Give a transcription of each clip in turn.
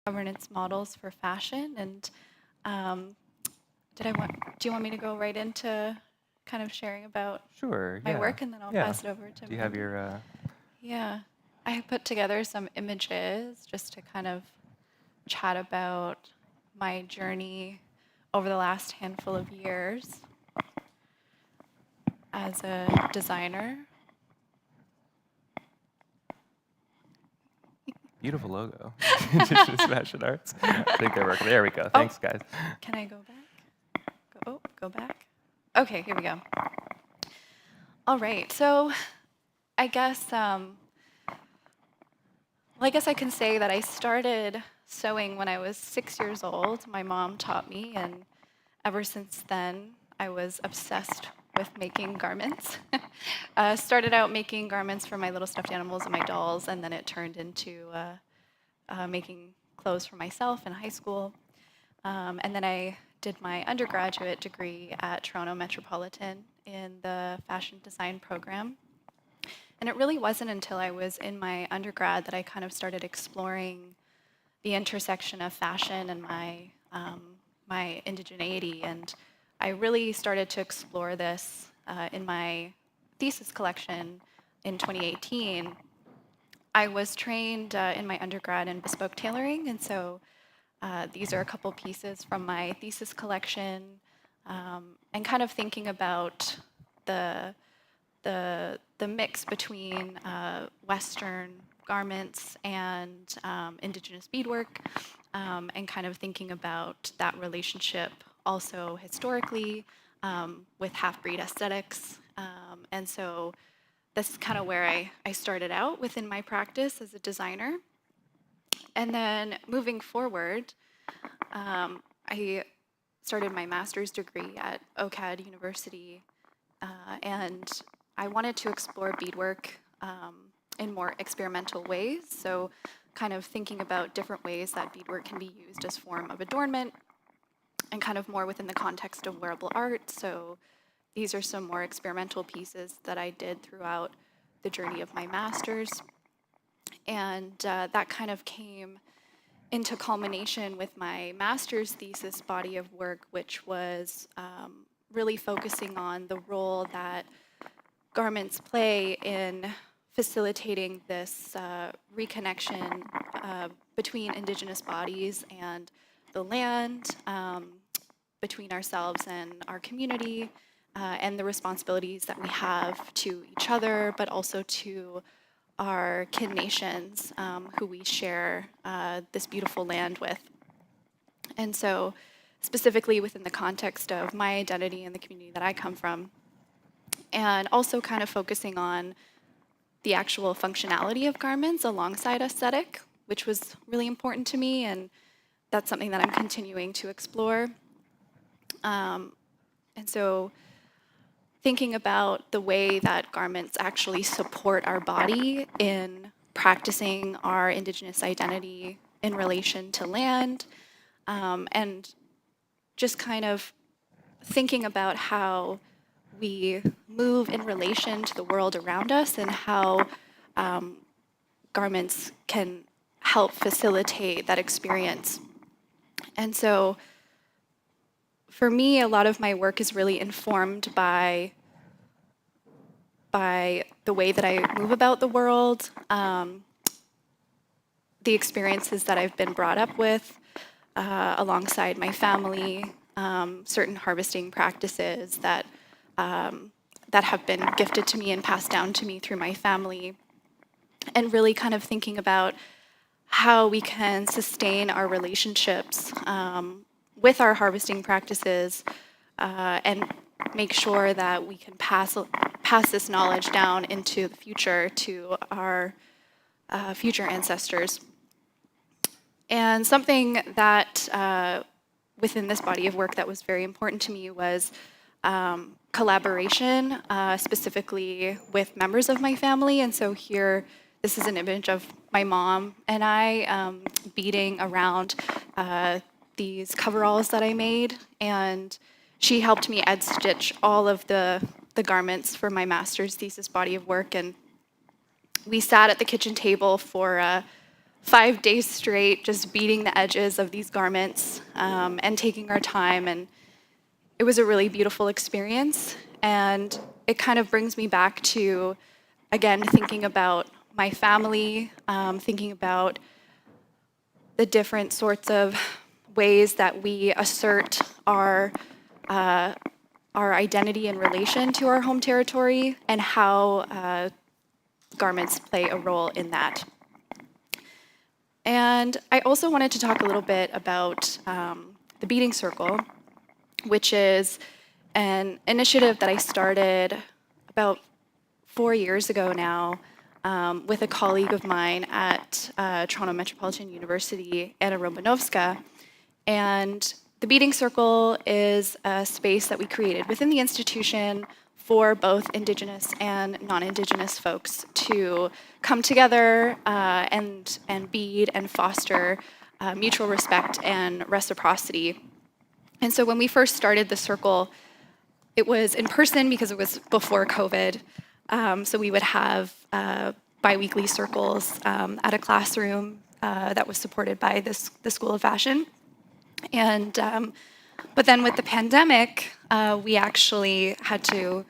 governance models for fashion. And do you want me to go right into kind of sharing about Sure, my yeah. work, and then I'll Yeah. pass it over to Do you have Mandy? your, Yeah, I put together some images just to kind of chat about my journey over the last handful of years as a designer. beautiful logo, Indigenous Fashion Arts. I think they're working. There we go. Thanks, guys. Can I go back? Go back. Okay, here we go. All right, so I guess, well, I guess I can say that I started sewing when I was 6 years old. My mom taught me, and ever since then, I was obsessed with making garments. Started out making garments for my little stuffed animals and my dolls, and then it turned into making clothes for myself in high school. And then I did my undergraduate degree at Toronto Metropolitan in the fashion design program. And it really wasn't until I was in my undergrad that I kind of started exploring the intersection of fashion and my indigeneity. And I really started to explore this in my thesis collection in 2018. I was trained in my undergrad in bespoke tailoring, and so these are a couple pieces from my thesis collection, and kind of thinking about the mix between Western garments and Indigenous beadwork, and kind of thinking about that relationship also historically with half-breed aesthetics. And so this is kind of where I started out within my practice as a designer. And then moving forward, I started my master's degree at OCAD University, and I wanted to explore beadwork in more experimental ways. So kind of thinking about different ways that beadwork can be used as form of adornment and kind of more within the context of wearable art. So these are some more experimental pieces that I did throughout the journey of my master's. And that kind of came into culmination with my master's thesis body of work, which was really focusing on the role that garments play in facilitating this reconnection between Indigenous bodies and the land, between ourselves and our community, and the responsibilities that we have to each other, but also to our kin nations who we share this beautiful land with. And so specifically within the context of my identity and the community that I come from, and also kind of focusing on the actual functionality of garments alongside aesthetic, which was really important to me, and that's something that I'm continuing to explore. And so thinking about the way that garments actually support our body in practicing our Indigenous identity in relation to land, and just kind of thinking about how we move in relation to the world around us and how garments can help facilitate that experience. And so for me, a lot of my work is really informed by the way that I move about the world, the experiences that I've been brought up with alongside my family, certain harvesting practices that have been gifted to me and passed down to me through my family, and really kind of thinking about how we can sustain our relationships with our harvesting practices and make sure that we can pass this knowledge down into the future to our future ancestors. And something that within this body of work that was very important to me was collaboration, specifically with members of my family. And so here, this is an image of my mom and I beading around these coveralls that I made, and she helped me edge stitch all of the garments for my master's thesis body of work. And we sat at the kitchen table for 5 days straight, just beating the edges of these garments and taking our time. And it was a really beautiful experience. And it kind of brings me back to, again, thinking about my family, thinking about the different sorts of ways that we assert our identity in relation to our home territory and how garments play a role in that. And I also wanted to talk a little bit about the Beading Circle, which is an initiative that I started about 4 years ago now with a colleague of mine at Toronto Metropolitan University, Anna Romanovska. And the Beading Circle is a space that we created within the institution for both Indigenous and non-Indigenous folks to come together and bead and foster mutual respect and reciprocity. And so when we first started the circle, it was in person because it was before COVID. So we would have biweekly circles at a classroom that was supported by the School of Fashion. And but then with the pandemic, we actually had to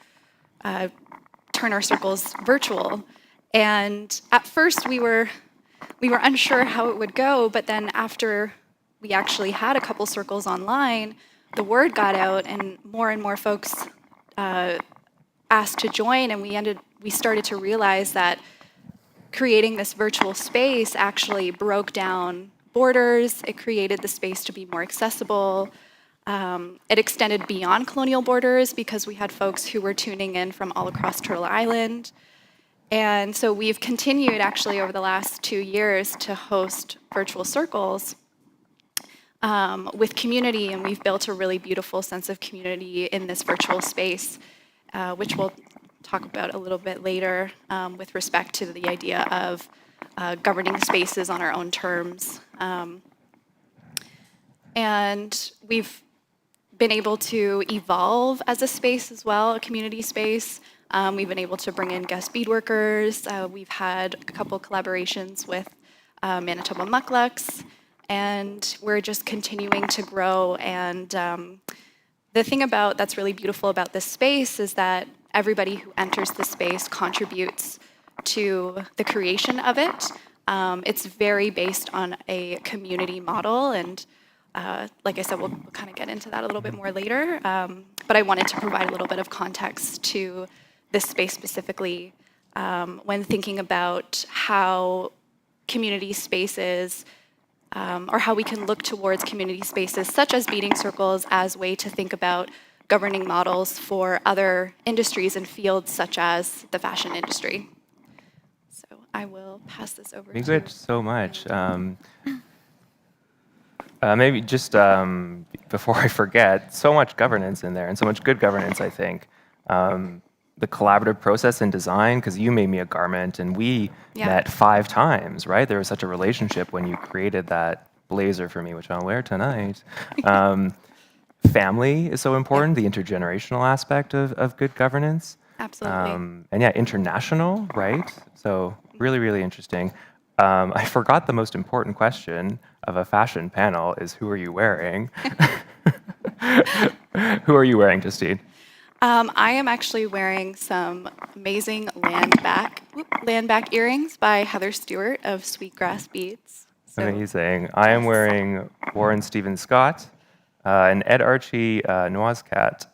turn our circles virtual. And at first we were unsure how it would go, but then after we actually had a couple circles online, the word got out and more folks asked to join, and we started to realize that creating this virtual space actually broke down borders. It created the space to be more accessible. It extended beyond colonial borders because we had folks who were tuning in from all across Turtle Island. And so we've continued actually over the last 2 years to host virtual circles with community, and we've built a really beautiful sense of community in this virtual space, which we'll talk about a little bit later with respect to the idea of governing spaces on our own terms. And we've been able to evolve as a space as well, a community space. We've been able to bring in guest beadworkers. We've had a couple collaborations with Manitoba Mucklucks, and we're just continuing to grow. And the thing that's really beautiful about this space is that everybody who enters the space contributes to the creation of it. It's very based on a community model, and like I said, we'll kind of get into that a little bit more later. But I wanted to provide a little bit of context to this space specifically when thinking about how community spaces or how we can look towards community spaces such as beading circles as a way to think about governing models for other industries and fields such as the fashion industry. So I will pass this over to you. Thank you so much. Maybe just before I forget, so much governance in there and so much good governance, I think. The collaborative process in design, because you made me a garment and we met 5 times, right? There was such a relationship when you created that blazer for me, which I'll wear tonight. Family is so important, the intergenerational aspect of good governance. Absolutely. And yeah, international, right? So really, really interesting. I forgot the most important question of a fashion panel is who are you wearing? Who are you wearing, Justine? I am actually wearing some amazing landback earrings by Heather Stewart of Sweetgrass Beads. So, Amazing. I am wearing Warren Stephen Scott, an Ed Archie Noiscat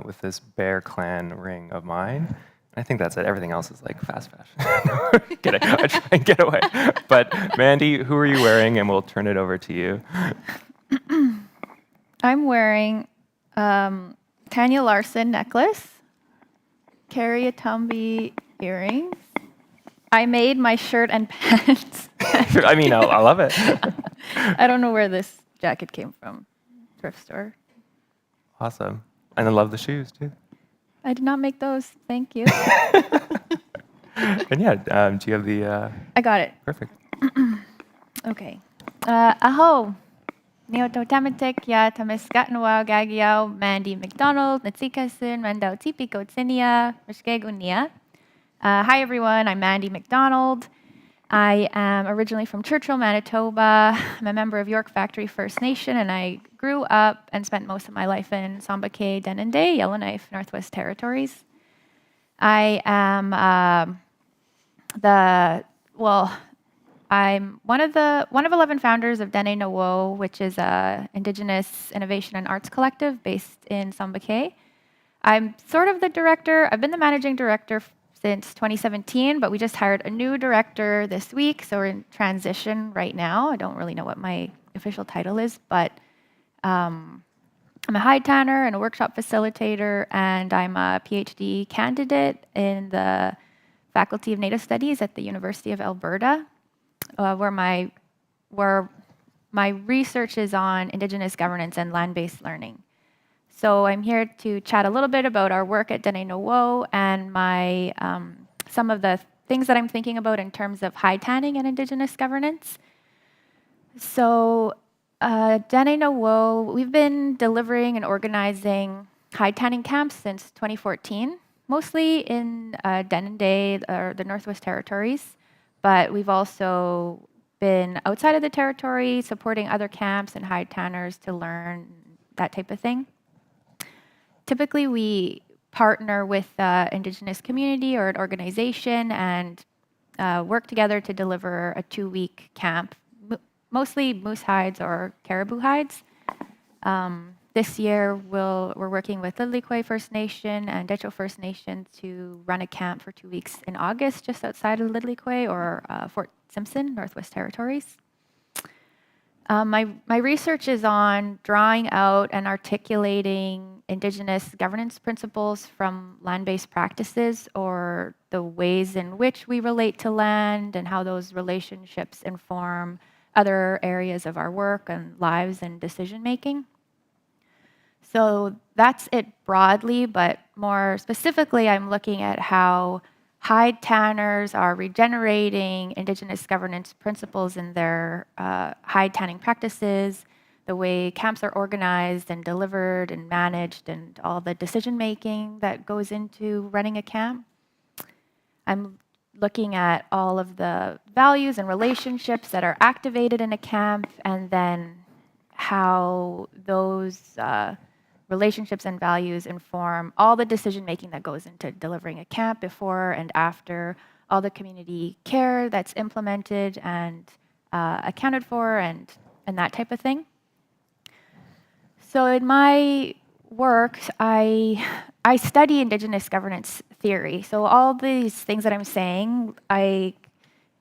with this Bear Clan ring of mine. I think that's it. Everything else is like fast fashion. Kidding. I try and get away. But Mandy, who are you wearing? And we'll turn it over to you. I'm wearing Tanya Larson necklace, Carrie Atumby earrings. I made my shirt and pants. I mean, I love it. I don't know where this jacket came from. Thrift store. Awesome. And I love the shoes, too. I did not make those. Thank you. And yeah, do you have the... I got it. Perfect. Okay. Aho. Neototamatik ya tamisgatnwa gagiao Mandee McDonald, Natsikasun, Mandao Tipiko Tsinia, Mishkegunia. Hi everyone, I'm Mandee McDonald. I am originally from Churchill, Manitoba. I'm a member of York Factory First Nation, and I grew up and spent most of my life in Sambake, Denendeh, Yellowknife, Northwest Territories. I am I'm one of 11 founders of Dene Nowo, which is a Indigenous Innovation and Arts Collective based in Sambake. I'm sort of the director. I've been the managing director since 2017, but we just hired a new director this week, so we're in transition right now. I don't really know what my official title is, but I'm a Hyde tanner and a workshop facilitator, and I'm a PhD candidate in the Faculty of Native Studies at the University of Alberta, where my research is on Indigenous governance and land-based learning. So I'm here to chat a little bit about our work at Dene Nowo and some of the things that I'm thinking about in terms of Hyde tanning and Indigenous governance. So Dene Nowo, we've been delivering and organizing Hyde tanning camps since 2014, mostly in Denendeh or the Northwest Territories, but we've also been outside of the territory supporting other camps and Hyde tanners to learn that type of thing. Typically, we partner with Indigenous community or an organization and work together to deliver a 2-week camp, mostly moose hides or caribou hides. This year, we're working with Lidlekoi First Nation and Decho First Nation to run a camp for 2 weeks in August just outside of Lidlekoi or Fort Simpson, Northwest Territories. My research is on drawing out and articulating Indigenous governance principles from land-based practices, or the ways in which we relate to land and how those relationships inform other areas of our work and lives and decision-making. So that's it broadly, but more specifically, I'm looking at how Hyde tanners are regenerating Indigenous governance principles in their Hyde tanning practices, the way camps are organized and delivered and managed, and all the decision-making that goes into running a camp. I'm looking at all of the values and relationships that are activated in a camp, and then how those relationships and values inform all the decision-making that goes into delivering a camp before and after, all the community care that's implemented and accounted for, and that type of thing. So in my work, I study Indigenous governance theory. So all these things that I'm saying,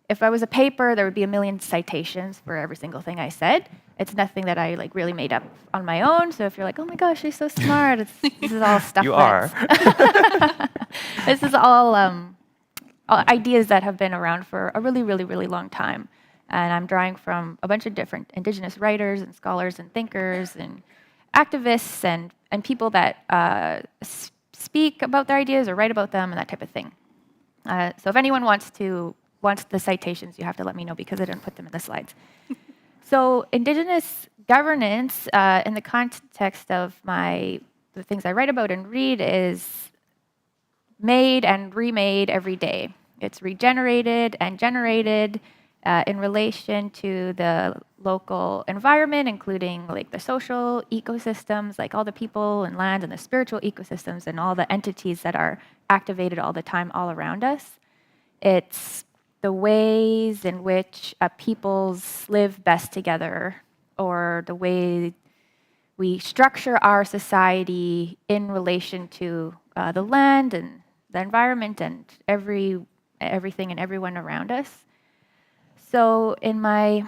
if I was a paper, there would be a million citations for every single thing I said. It's nothing that I really made up on my own. So if you're like, oh my gosh, she's so smart, this is all stuff. You are. This is all ideas that have been around for a really, really, really long time. And I'm drawing from a bunch of different Indigenous writers and scholars and thinkers and activists and people that speak about their ideas or write about them and that type of thing. So if anyone wants the citations, you have to let me know because I didn't put them in the slides. So Indigenous governance, in the context of the things I write about and read, is made and remade every day. It's regenerated and generated in relation to the local environment, including the social ecosystems, all the people and land, and the spiritual ecosystems and all the entities that are activated all the time all around us. It's the ways in which peoples live best together, or the way we structure our society in relation to the land and the environment and everything and everyone around us. So in my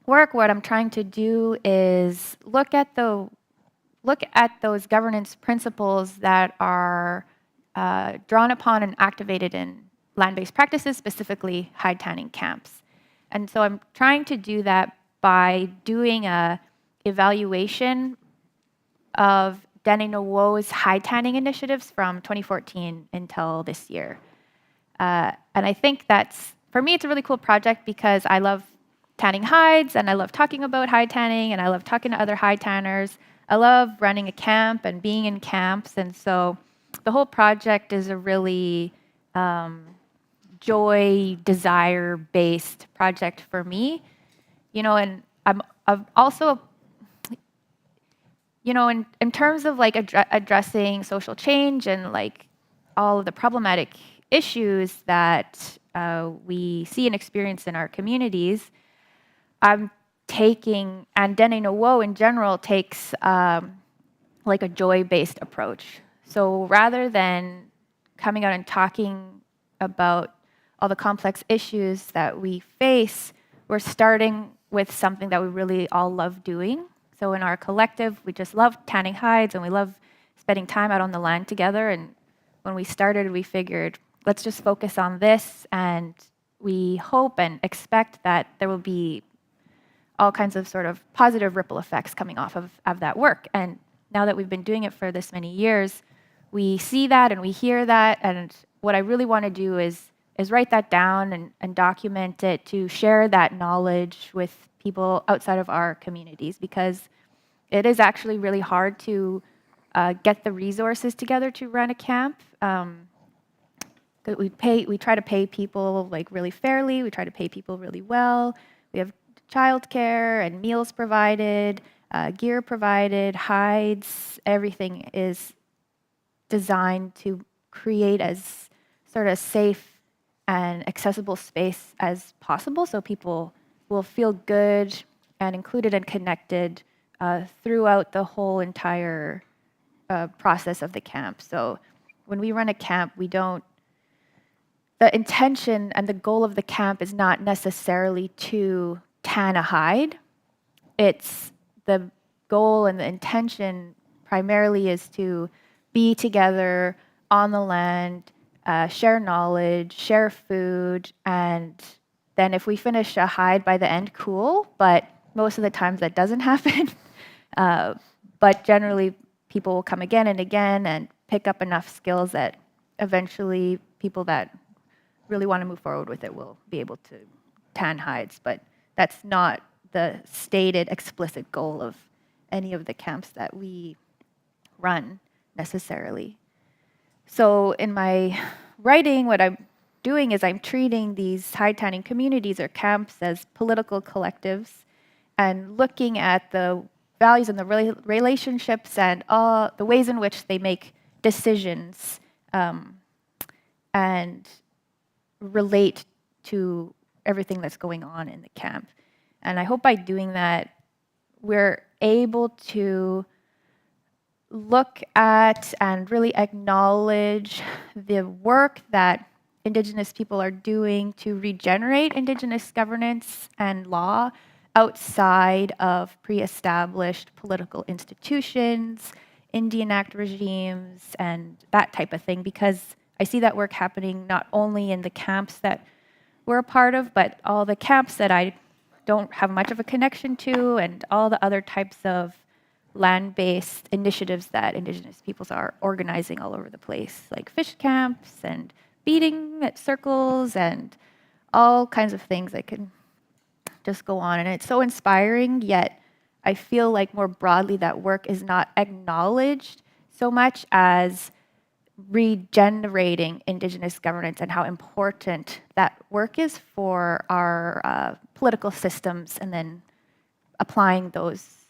work, what I'm trying to do is look at those governance principles that are drawn upon and activated in land-based practices, specifically Hyde tanning camps. And so I'm trying to do that by doing a evaluation of Dene Nowo's Hyde tanning initiatives from 2014 until this year. And I think for me, it's a really cool project because I love tanning hides, and I love talking about Hyde tanning, and I love talking to other Hyde tanners. I love running a camp and being in camps, and so the whole project is a really joy, desire-based project for me. And I've also, in terms of like addressing social change and like all of the problematic issues that we see and experience in our communities, I'm taking, and Dene no Wo in general takes like a joy-based approach. So rather than coming out and talking about all the complex issues that we face, we're starting with something that we really all love doing. So in our collective, we just love tanning hides and we love spending time out on the land together. And when we started, we figured, let's just focus on this, and we hope and expect that there will be all kinds of sort of positive ripple effects coming off of that work. And now that we've been doing it for this many years, we see that and we hear that. And what I really want to do is write that down and document it, to share that knowledge with people outside of our communities, because it is actually really hard to get the resources together to run a camp. We try to pay people like really fairly. We try to pay people really well. We have childcare and meals provided, gear provided, hides. Everything is designed to create as sort of safe and accessible space as possible, so people will feel good and included and connected throughout the whole entire process of the camp. So when we run a camp, the intention and the goal of the camp is not necessarily to tan a hide. It's the goal and the intention primarily is to be together on the land, share knowledge, share food, and then if we finish a hide by the end, cool, but most of the times that doesn't happen. But generally, people will come again and again and pick up enough skills that eventually people that really want to move forward with it will be able to tan hides. But that's not the stated explicit goal of any of the camps that we run necessarily. So in my writing, what I'm doing is I'm treating these hide tanning communities or camps as political collectives and looking at the values and the relationships and all the ways in which they make decisions and relate to everything that's going on in the camp. And I hope by doing that, we're able to look at and really acknowledge the work that Indigenous people are doing to regenerate Indigenous governance and law outside of pre-established political institutions, Indian Act regimes, and that type of thing, because I see that work happening not only in the camps that we're a part of, but all the camps that I don't have much of a connection to, and all the other types of land-based initiatives that Indigenous peoples are organizing all over the place, like fish camps and beading at circles and all kinds of things that can just go on. And it's so inspiring, yet I feel like more broadly that work is not acknowledged so much as regenerating Indigenous governance and how important that work is for our political systems, and then applying those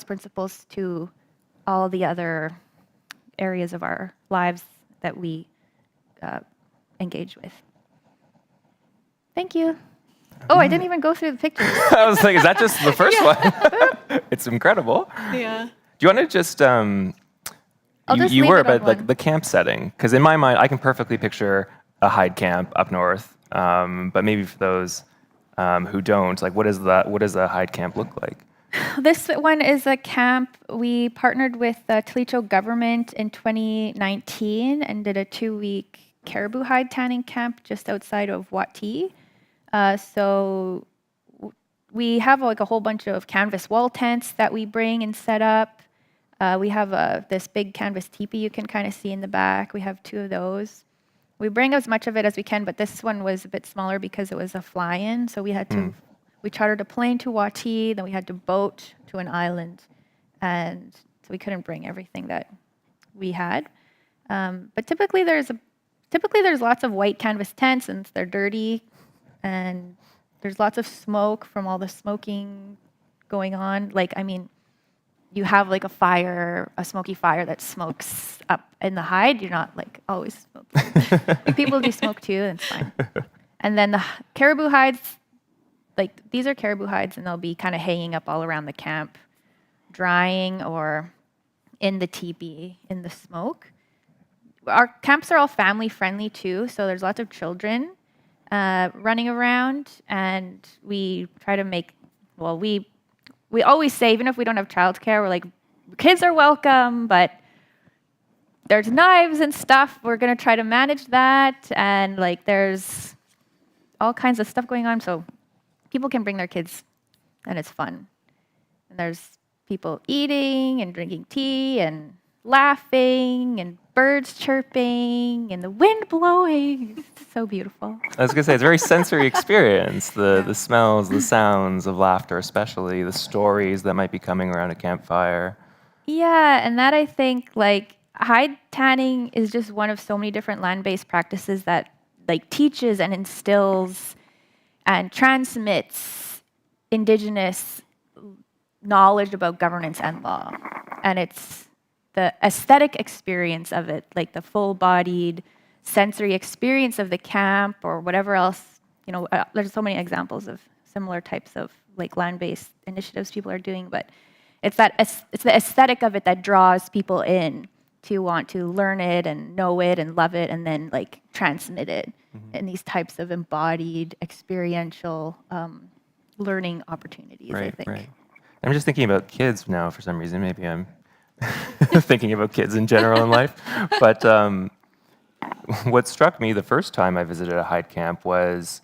principles to all the other areas of our lives that we engage with. Thank you. Oh, I didn't even go through the pictures. I was like, is that just the first one? It's incredible. Yeah. Do you want to just, you were, but like the camp setting, because in my mind, I can perfectly picture a hide camp up north, but maybe for those who don't, like what does a hide camp look like? This one is a camp. We partnered with the Tlicho government in 2019 and did a 2-week caribou hide tanning camp just outside of Wati. So we have like a whole bunch of canvas wall tents that we bring and set up. We have this big canvas teepee you can kind of see in the back. We have 2 of those. We bring as much of it as we can, but this one was a bit smaller because it was a fly-in. So we had to, we chartered a plane to Wati, then we had to boat to an island. And so we couldn't bring everything that we had. But typically there's typically there's lots of white canvas tents and they're dirty, and there's lots of smoke from all the smoking going on. Like, I mean, you have like a smoky fire that smokes up in the Hyde. You're not like always smoking. Like, people do smoke too, and it's fine. And then the caribou hides, like these are caribou hides, and they'll be kind of hanging up all around the camp, drying or in the teepee in the smoke. Our camps are all family friendly too, so there's lots of children running around, and we try to make, well, we always say, even if we don't have childcare, we're like, kids are welcome, but there's knives and stuff. We're going to try to manage that, and like there's all kinds of stuff going on, so people can bring their kids, and it's fun. And there's people eating and drinking tea and laughing and birds chirping and the wind blowing. It's so beautiful. I was going to say, it's a very sensory experience. The smells, the sounds of laughter, especially the stories that might be coming around a campfire. Yeah, and that I think, like, hide tanning is just one of so many different land-based practices that, like, teaches and instills and transmits Indigenous knowledge about governance and law. And it's the aesthetic experience of it, like the full-bodied sensory experience of the camp or whatever else. You know, there's so many examples of similar types of like land-based initiatives people are doing, but it's the aesthetic of it that draws people in to want to learn it and know it and love it, and then like transmit it in these types of embodied experiential learning opportunities. Right, I think. right. I'm just thinking about kids now for some reason. Maybe I'm thinking about kids in general in life. But what struck me the first time I visited a Hyde camp was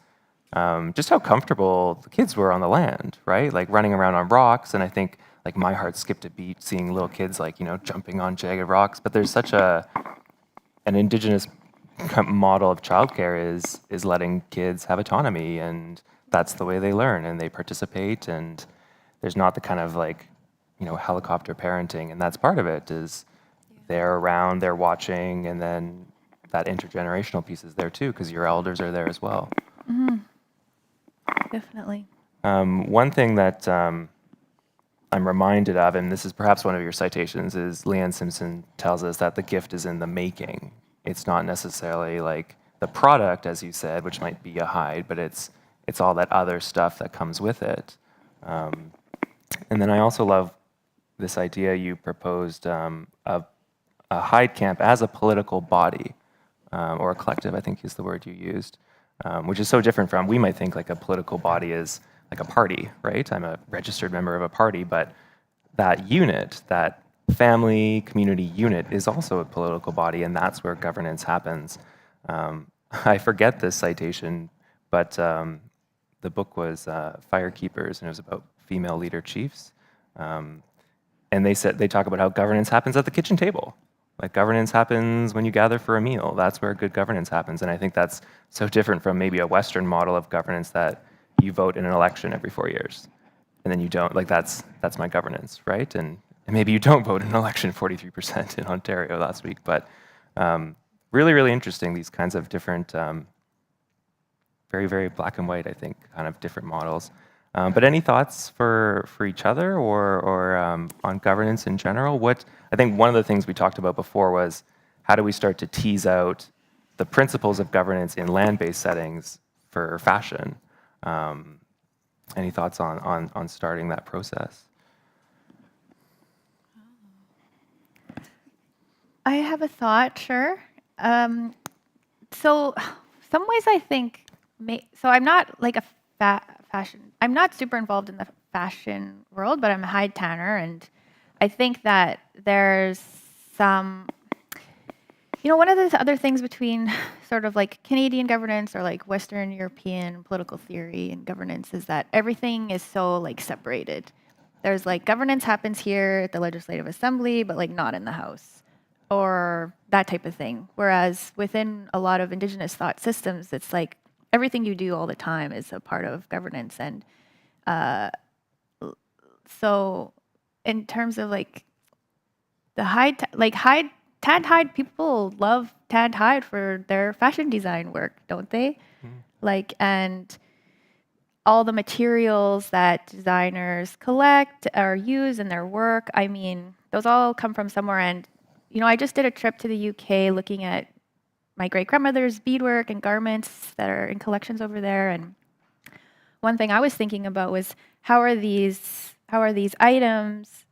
just how comfortable the kids were on the land, right? Like running around on rocks. And I think like my heart skipped a beat seeing little kids like, you know, jumping on jagged rocks. But there's such an Indigenous model of childcare is letting kids have autonomy, and that's the way they learn and they participate. And there's not the kind of like, you know, helicopter parenting, and that's part of it is they're around, they're watching, and then that intergenerational piece is there too, because your elders are there as well. Mm-hmm. Definitely. One thing that I'm reminded of, and this is perhaps one of your citations, is Leanne Simpson tells us that the gift is in the making. It's not necessarily like the product, as you said, which might be a hide, but it's all that other stuff that comes with it. And then I also love this idea you proposed of a Hyde camp as a political body, or a collective, I think is the word you used, which is so different from, we might think like a political body is like a party, right? I'm a registered member of a party, but that unit, that family community unit is also a political body, and that's where governance happens. I forget this citation, but the book was Firekeepers, and it was about female leader chiefs. And they talk about how governance happens at the kitchen table. Like governance happens when you gather for a meal. That's where good governance happens. And I think that's so different from maybe a Western model of governance that you vote in an election every 4 years. And then you don't, like that's my governance, right? And maybe you don't vote in an election, 43% in Ontario last week. But really, really interesting, these kinds of different, very, very black and white, I think, kind of different models. But any thoughts for each other or on governance in general? I think one of the things we talked about before was how do we start to tease out the principles of governance in land-based settings for fashion? Any thoughts on starting that process? I have a thought, sure. So some ways I think, so I'm not like a fashion, I'm not super involved in the fashion world, but I'm a Hyde tanner, and I think that there's some, you know, one of the other things between sort of like Canadian governance or like Western European political theory and governance is that everything is so like separated. There's like governance happens here at the Legislative Assembly, but like not in the House, or that type of thing. Whereas within a lot of Indigenous thought systems, it's like everything you do all the time is a part of governance. And so in terms of like the Hyde tanned hide, people love tanned hide for their fashion design work, don't they? Like, and all the materials that designers collect or use in their work, I mean, those all come from somewhere. And, you know, I just did a trip to the UK looking at my great-grandmother's beadwork and garments that are in collections over there. And one thing I was thinking about was how are these items,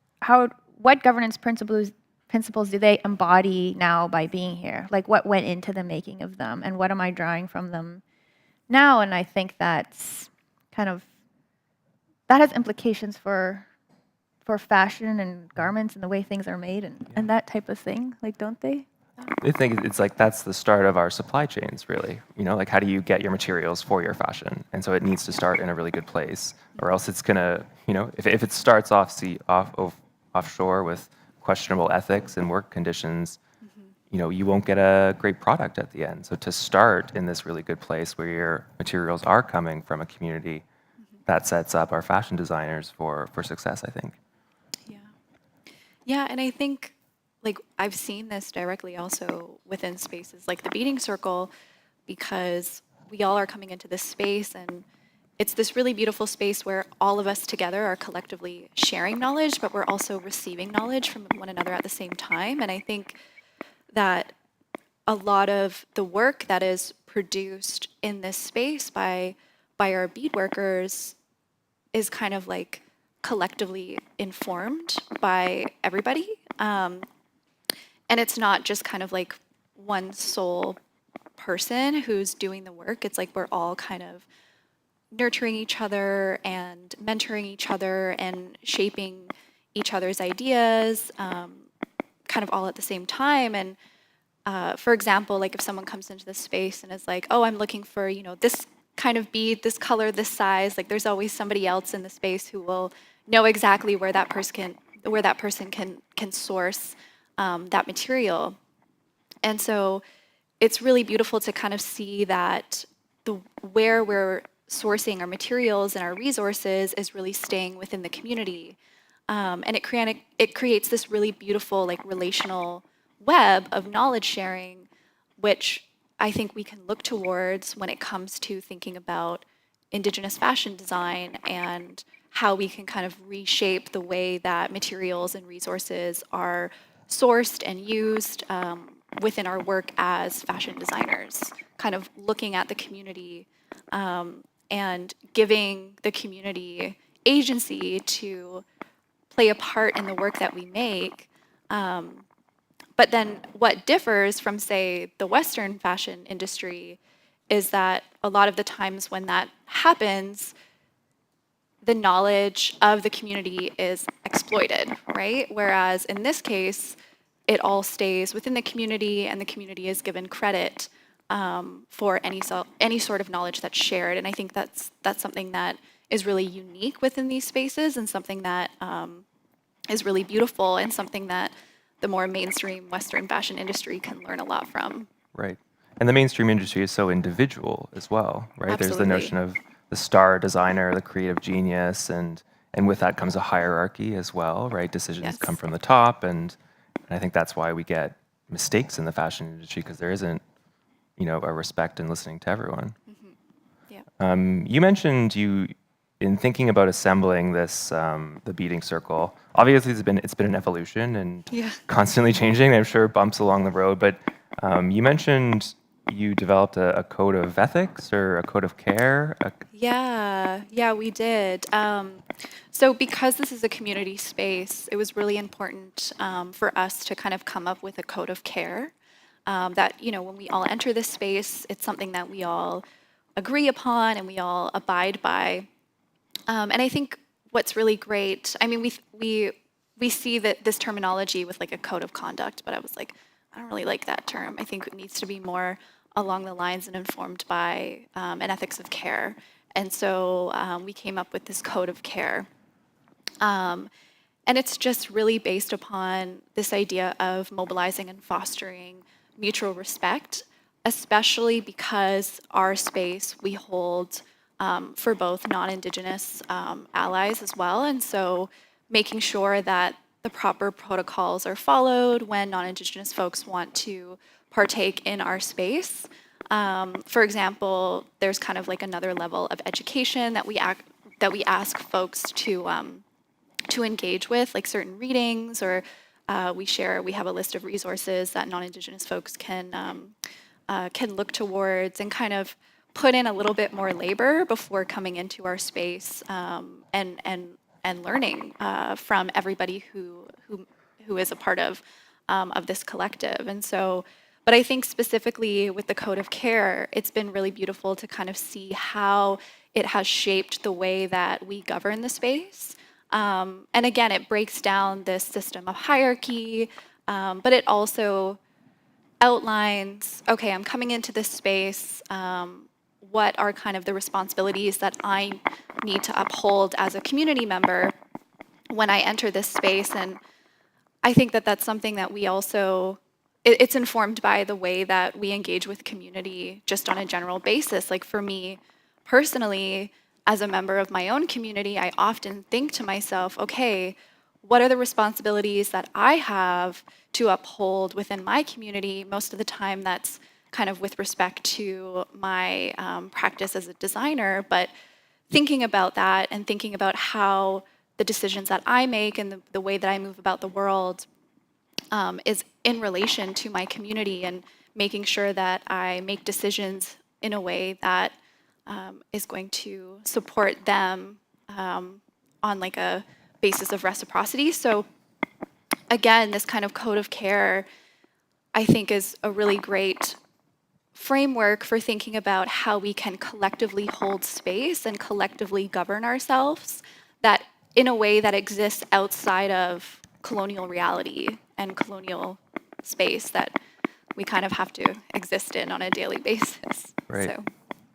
what governance principles do they embody now by being here? Like, what went into the making of them, and what am I drawing from them now? And I think that's kind of, that has implications for fashion and garments and the way things are made and that type of thing, like, don't they? I think it's like that's the start of our supply chains, really. You know, like how do you get your materials for your fashion? And so it needs to start in a really good place, or else it's gonna, you know, if it starts offshore with questionable ethics and work conditions, you know, you won't get a great product at the end. So to start in this really good place where your materials are coming from a community, that sets up our fashion designers for success, I think. Yeah. Yeah, and I think, like, I've seen this directly also within spaces like the Beading Circle, because we all are coming into this space, and it's this really beautiful space where all of us together are collectively sharing knowledge, but we're also receiving knowledge from one another at the same time. And I think that a lot of the work that is produced in this space by our beadworkers is kind of like collectively informed by everybody. And it's not just kind of like one sole person who's doing the work. It's like we're all kind of nurturing each other and mentoring each other and shaping each other's ideas, kind of all at the same time. And for example, like if someone comes into this space and is like, oh, I'm looking for, you know, this kind of bead, this color, this size, like there's always somebody else in the space who will know exactly where that person can source that material. And so it's really beautiful to kind of see that where we're sourcing our materials and our resources is really staying within the community. And it creates this really beautiful, like, relational web of knowledge sharing, which I think we can look towards when it comes to thinking about Indigenous fashion design and how we can kind of reshape the way that materials and resources are sourced and used within our work as fashion designers, kind of looking at the community and giving the community agency to play a part in the work that we make. But then what differs from, say, the Western fashion industry is that a lot of the times when that happens, the knowledge of the community is exploited, right? Whereas in this case, it all stays within the community, and the community is given credit for any sort of knowledge that's shared. And I think that's something that is really unique within these spaces, and something that is really beautiful, and something that the more mainstream Western fashion industry can learn a lot from. Right. And the mainstream industry is so individual as well, right? Absolutely. There's the notion of the star designer, the creative genius, and with that comes a hierarchy as well, right? Decisions Yes. come from the top, and I think that's why we get mistakes in the fashion industry, because there isn't, you know, a respect in listening to everyone. Yeah. You mentioned in thinking about assembling this, the beading circle. Obviously, it's been an evolution and Yeah. constantly changing. I'm sure bumps along the road, but you mentioned you developed a code of ethics or a code of care. Yeah, we did. So because this is a community space, it was really important for us to kind of come up with a code of care that, you know, when we all enter this space, it's something that we all agree upon and we all abide by. And I think what's really great, I mean, we see that this terminology with like a code of conduct, but I was like, I don't really like that term. I think it needs to be more along the lines and informed by an ethics of care. And so we came up with this code of care. And it's just really based upon this idea of mobilizing and fostering mutual respect, especially because our space we hold for both non-Indigenous allies as well. And so making sure that the proper protocols are followed when non-Indigenous folks want to partake in our space. For example, there's kind of like another level of education that we ask folks to engage with, like certain readings, or we have a list of resources that non-Indigenous folks can look towards and kind of put in a little bit more labor before coming into our space and learning from everybody who is a part of this collective. And so, but I think specifically with the Code of Care, it's been really beautiful to kind of see how it has shaped the way that we govern the space. And again, it breaks down this system of hierarchy, but it also outlines, okay, I'm coming into this space, what are kind of the responsibilities that I need to uphold as a community member when I enter this space. And I think that that's something that we also, it's informed by the way that we engage with community just on a general basis. Like for me personally, as a member of my own community, I often think to myself, okay, what are the responsibilities that I have to uphold within my community? Most of the time that's kind of with respect to my practice as a designer, but thinking about that and thinking about how the decisions that I make and the way that I move about the world is in relation to my community, and making sure that I make decisions in a way that is going to support them on like a basis of reciprocity. So again, this kind of Code of Care, I think, is a really great framework for thinking about how we can collectively hold space and collectively govern ourselves that in a way that exists outside of colonial reality and colonial space that we kind of have to exist in on a daily basis. Right. So.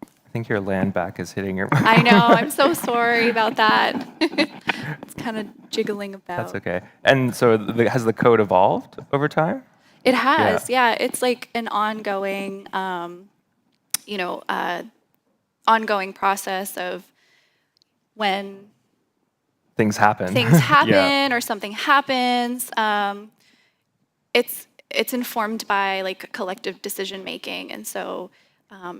I think your land back is hitting your... I know, I'm so sorry about that. It's kind of jiggling about. That's okay. And so has the code evolved over time? It has, yeah. It's like an ongoing, ongoing process of when things happen. Or something happens. It's informed by like collective decision making, and so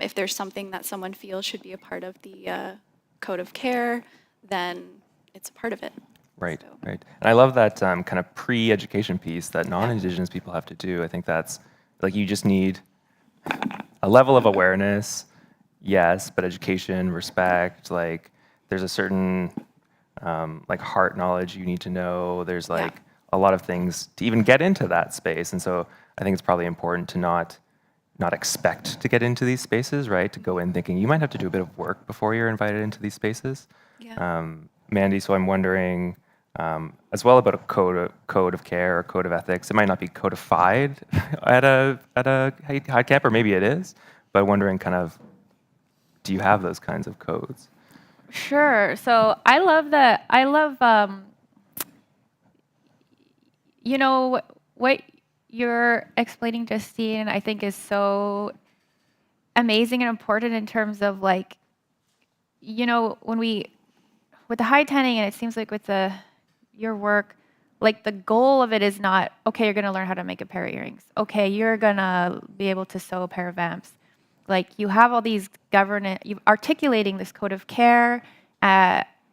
if there's something that someone feels should be a part of the Code of Care, then it's a part of it. Right, So. right. And I love that kind of pre-education piece that non-Indigenous people have to do. I think that's, like, you just need a level of awareness, yes, but education, respect, like, there's a certain, like, heart knowledge you need to know. There's, like, a lot of things to even get into that space. And so I think it's probably important to not expect to get into these spaces, right? To go in thinking you might have to do a bit of work before you're invited into these spaces. Yeah. Mandy, so I'm wondering as well about a code of care or code of ethics. It might not be codified at a Hyde camp, or maybe it is, but wondering kind of, do you have those kinds of codes? Sure. So I love that. I love, what you're explaining, Justine, I think is so amazing and important in terms of like, when with the high tanning, and it seems like with your work, like the goal of it is not, okay, you're going to learn how to make a pair of earrings. Okay, you're going to be able to sew a pair of vamps. Like you have all these articulating this Code of Care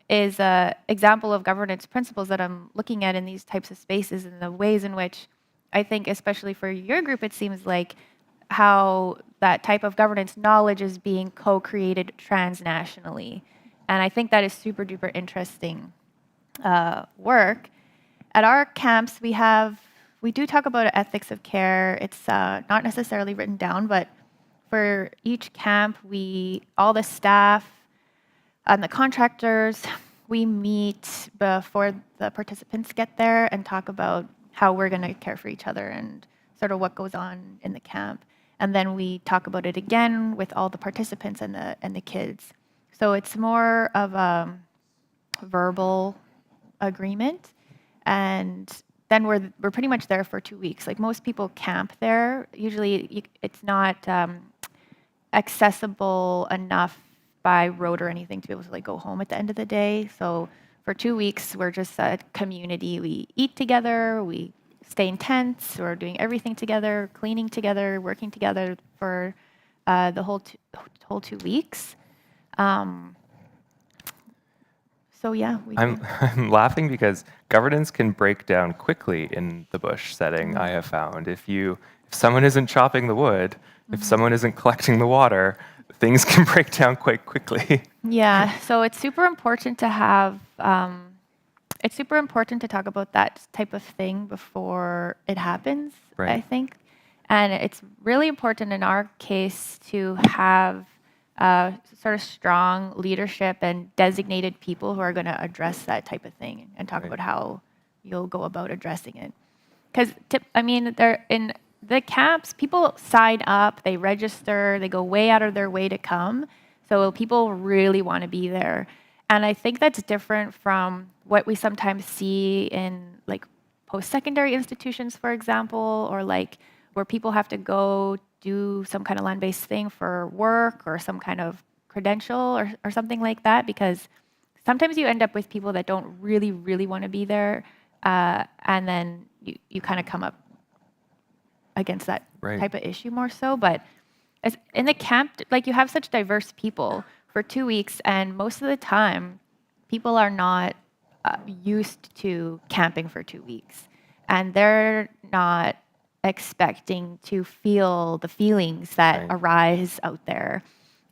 is an example of governance principles that I'm looking at in these types of spaces, and the ways in which I think, especially for your group, it seems like how that type of governance knowledge is being co-created transnationally. And I think that is super duper interesting work. At our camps, we do talk about ethics of care. It's not necessarily written down, but for each camp, all the staff and the contractors, we meet before the participants get there and talk about how we're going to care for each other and sort of what goes on in the camp. And then we talk about it again with all the participants and the kids. So it's more of a verbal agreement, and then we're pretty much there for 2 weeks. Like most people camp there. Usually it's not accessible enough by road or anything to be able to like go home at the end of the day. So for 2 weeks, we're just a community. We eat together, we stay in tents, we're doing everything together, cleaning together, working together for the whole 2 weeks. So yeah, I'm laughing because governance can break down quickly in the bush setting. I have found if someone isn't chopping the wood, if someone isn't collecting the water, things can break down quite quickly. Yeah, so it's super important to have. It's super important to talk about that type of thing before it happens. Right. I think, and it's really important in our case to have sort of strong leadership and designated people who are going to address that type of thing and talk about how you'll go about addressing it. Because they're in the camps, people sign up, they register, they go way out of their way to come. So people really want to be there. And I think that's different from what we sometimes see in like post-secondary institutions, for example, or like where people have to go do some kind of land-based thing for work or some kind of credential or something like that, because sometimes you end up with people that don't really, really want to be there, and then you kind of come up against that type of issue more so. But in the camp, like you have such diverse people for 2 weeks, and most of the time, people are not used to camping for 2 weeks, and they're not expecting to feel the feelings that arise out there.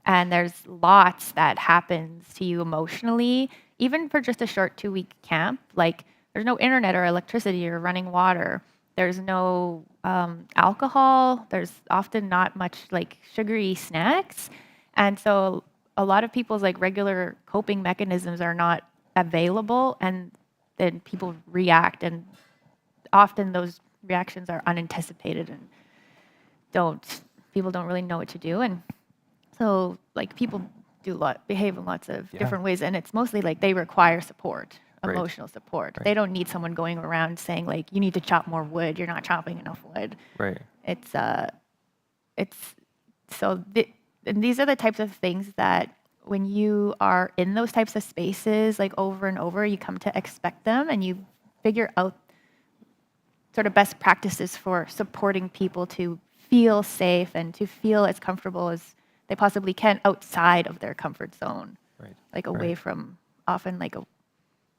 And there's lots that happens to you emotionally, even for just a short 2-week camp. Like there's no internet or electricity or running water. There's no alcohol. There's often not much like sugary snacks. And so a lot of people's like regular coping mechanisms are not available, and then people react, and often those reactions are unanticipated and people don't really know what to do. And so like people behave in lots of different ways, and it's mostly like they require support, emotional support. They don't need someone going around saying like, you need to chop more wood, you're not chopping enough wood. And these are the types of things that when you are in those types of spaces like over and over, you come to expect them, and you figure out sort of best practices for supporting people to feel safe and to feel as comfortable as they possibly can outside of their comfort zone, like away from often like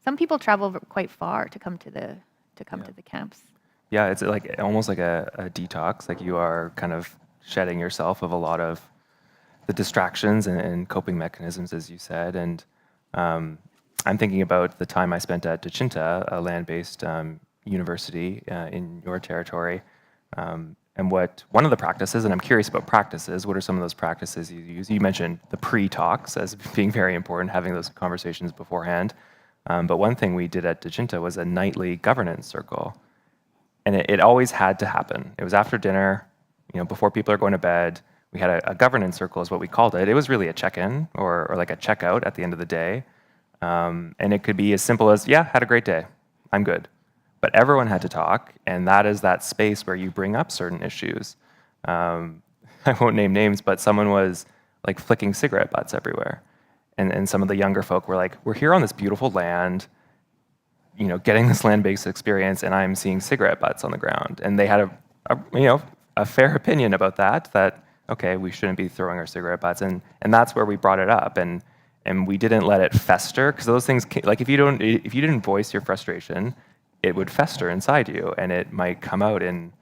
some people travel quite far to come to the camps. Yeah, it's like almost like a detox. Like you are kind of shedding yourself of a lot of the distractions and coping mechanisms, as you said. And I'm thinking about the time I spent at Dechinta, a land-based university in your territory, and what one of the practices, and I'm curious about practices, what are some of those practices you use? You mentioned the pre-talks as being very important, having those conversations beforehand. But one thing we did at Dechinta was a nightly governance circle. And it always had to happen. It was after dinner, before people are going to bed. We had a governance circle is what we called it. It was really a check-in or like a checkout at the end of the day. And it could be as simple as, yeah, had a great day, I'm good. But everyone had to talk, and that is that space where you bring up certain issues. I won't name names, but someone was like flicking cigarette butts everywhere. And some of the younger folk were like, we're here on this beautiful land, getting this land-based experience, and I'm seeing cigarette butts on the ground. And they had a fair opinion about that, okay, we shouldn't be throwing our cigarette butts. And that's where we brought it up. And we didn't let it fester, because those things, like if you didn't voice your frustration, it would fester inside you, and it might come out in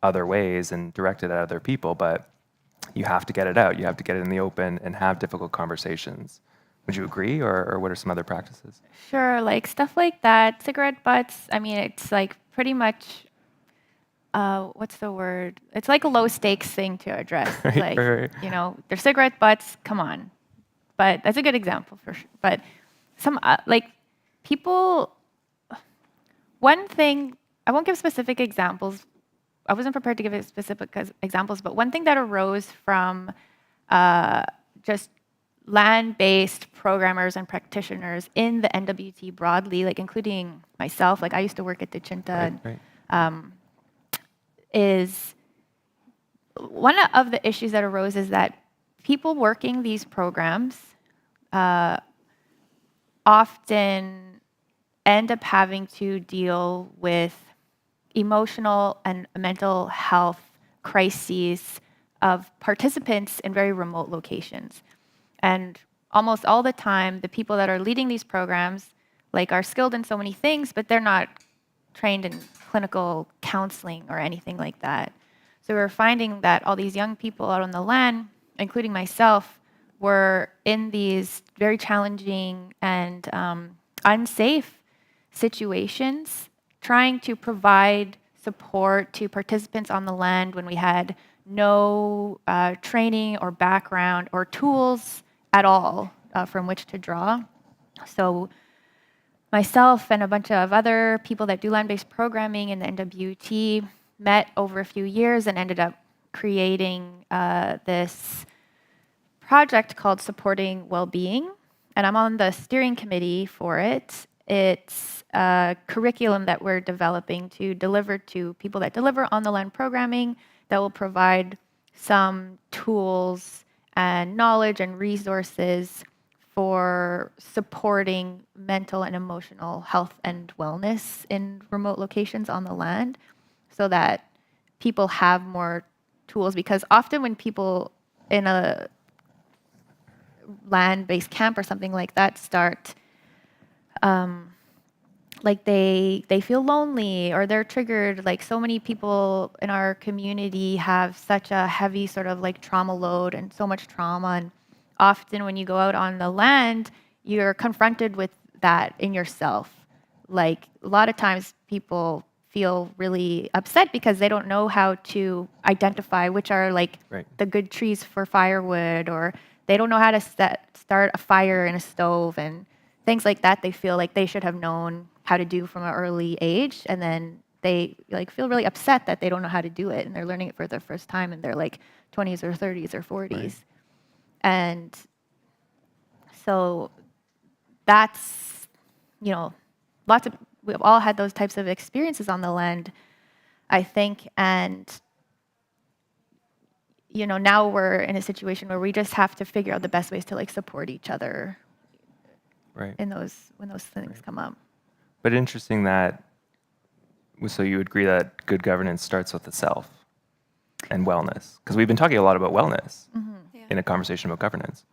other ways and directed at other people, but you have to get it out. You have to get it in the open and have difficult conversations. Would you agree, or what are some other practices? Sure, like stuff like that. Cigarette butts, it's like pretty much, what's the word? It's like a low stakes thing to address. They're cigarette butts, come on. But that's a good example for sure. But some, people, one thing, I won't give specific examples. I wasn't prepared to give specific examples, but one thing that arose from just land-based programmers and practitioners in the NWT broadly, like including myself, like I used to work at Dechinta, is one of the issues that arose is that people working these programs often end up having to deal with emotional and mental health crises of participants in very remote locations. And almost all the time, the people that are leading these programs like are skilled in so many things, but they're not trained in clinical counseling or anything like that. So we're finding that all these young people out on the land, including myself, were in these very challenging and unsafe situations, trying to provide support to participants on the land when we had no training or background or tools at all from which to draw. So myself and a bunch of other people that do land-based programming in the NWT met over a few years and ended up creating this project called Supporting Wellbeing. And I'm on the steering committee for it. It's a curriculum that we're developing to deliver to people that deliver on the land programming that will provide some tools and knowledge and resources for supporting mental and emotional health and wellness in remote locations on the land so that people have more tools. Because often when people in a land-based camp or something like that start, like they feel lonely or they're triggered. Like so many people in our community have such a heavy sort of like trauma load and so much trauma, and often when you go out on the land, you're confronted with that in yourself. Like a lot of times people feel really upset because they don't know how to identify which are like the good trees for firewood, or they don't know how to start a fire in a stove and things like that. They feel like they should have known how to do from an early age, and then they like feel really upset that they don't know how to do it, and they're learning it for the first time in their like 20s or 30s or 40s. Right. And so that's, you know, we've all had those types of experiences on the land, I think, and you know, now we're in a situation where we just have to figure out the best ways to like support each other in those when those things come up. But interesting that, so you agree that good governance starts with the self and wellness, because we've been talking a lot about wellness in a conversation about governance.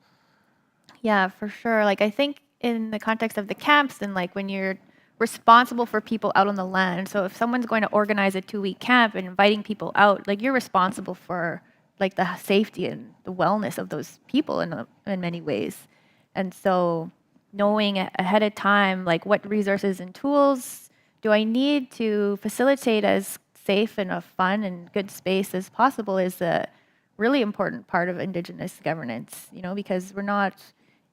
Yeah, for sure. Like I think in the context of the camps and like when you're responsible for people out on the land. So if someone's going to organize a 2-week camp and inviting people out, like you're responsible for like the safety and the wellness of those people in many ways. And so knowing ahead of time, like what resources and tools do I need to facilitate as safe and a fun and good space as possible is a really important part of Indigenous governance, you know, because we're not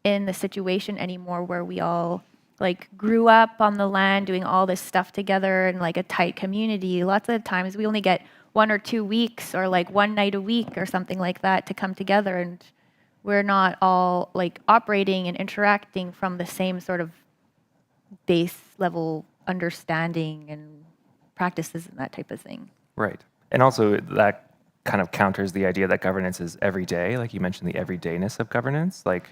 in the situation anymore where we all like grew up on the land doing all this stuff together in like a tight community. Lots of times we only get 1 or 2 weeks or like 1 night a week or something like that to come together, and we're not all like operating and interacting from the same sort of base level understanding and practices and that type of thing. Right. And also that kind of counters the idea that governance is every day. Like you mentioned the everydayness of governance. Like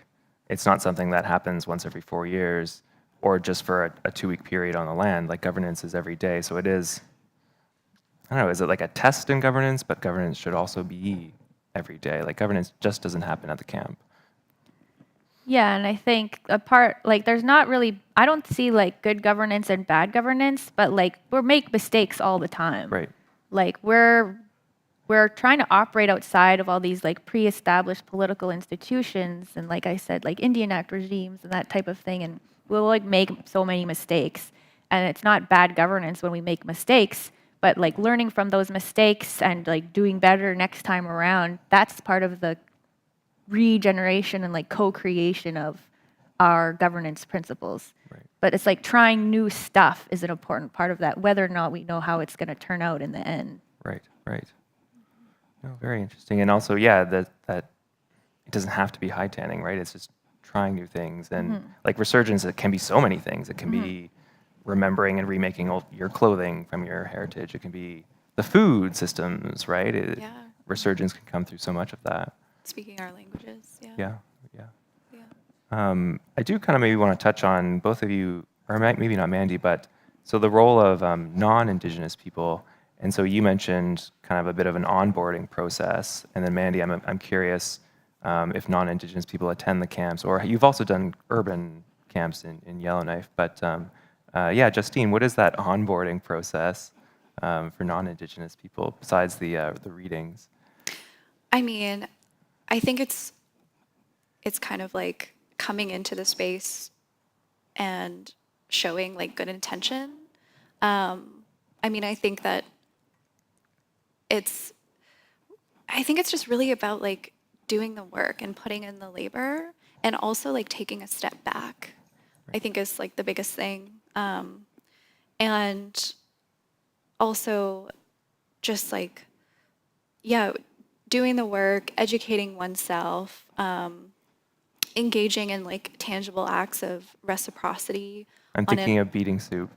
it's not something that happens once every 4 years or just for a 2-week period on the land. Like governance is every day. So it is, I don't know, is it like a test in governance? But governance should also be every day. Like governance just doesn't happen at the camp. Yeah, and I think a part, like there's not really, I don't see like good governance and bad governance, but like we make mistakes all the time. Right. Like we're trying to operate outside of all these like pre-established political institutions and like I said, like Indian Act regimes and that type of thing, and we'll like make so many mistakes. And it's not bad governance when we make mistakes, but like learning from those mistakes and like doing better next time around, that's part of the regeneration and like co-creation of our governance principles. Right. But it's like trying new stuff is an important part of that, whether or not we know how it's going to turn out in the end. Right, right. No, very interesting. And also, yeah, that it doesn't have to be high tanning, right? It's just trying new things. And like resurgence, it can be so many things. It can be remembering and remaking your clothing from your heritage. It can be the food systems, right? Resurgence can come through so much of that. Speaking our languages, Yeah. I do kind of maybe want to touch on, both of you or maybe not Mandy, but so the role of non-Indigenous people, and so you mentioned kind of a bit of an onboarding process, and then Mandy, I'm curious if non-Indigenous people attend the camps, or you've also done urban camps in Yellowknife, but yeah, Justine, what is that onboarding process for non-Indigenous people besides the readings? I mean, I think it's kind of like coming into the space and showing like good intention. I mean, I think it's just really about like doing the work and putting in the labor, and also like taking a step back. I think is like the biggest thing. And also just like, yeah, doing the work, educating oneself, engaging in like tangible acts of reciprocity. I'm thinking of beating soup.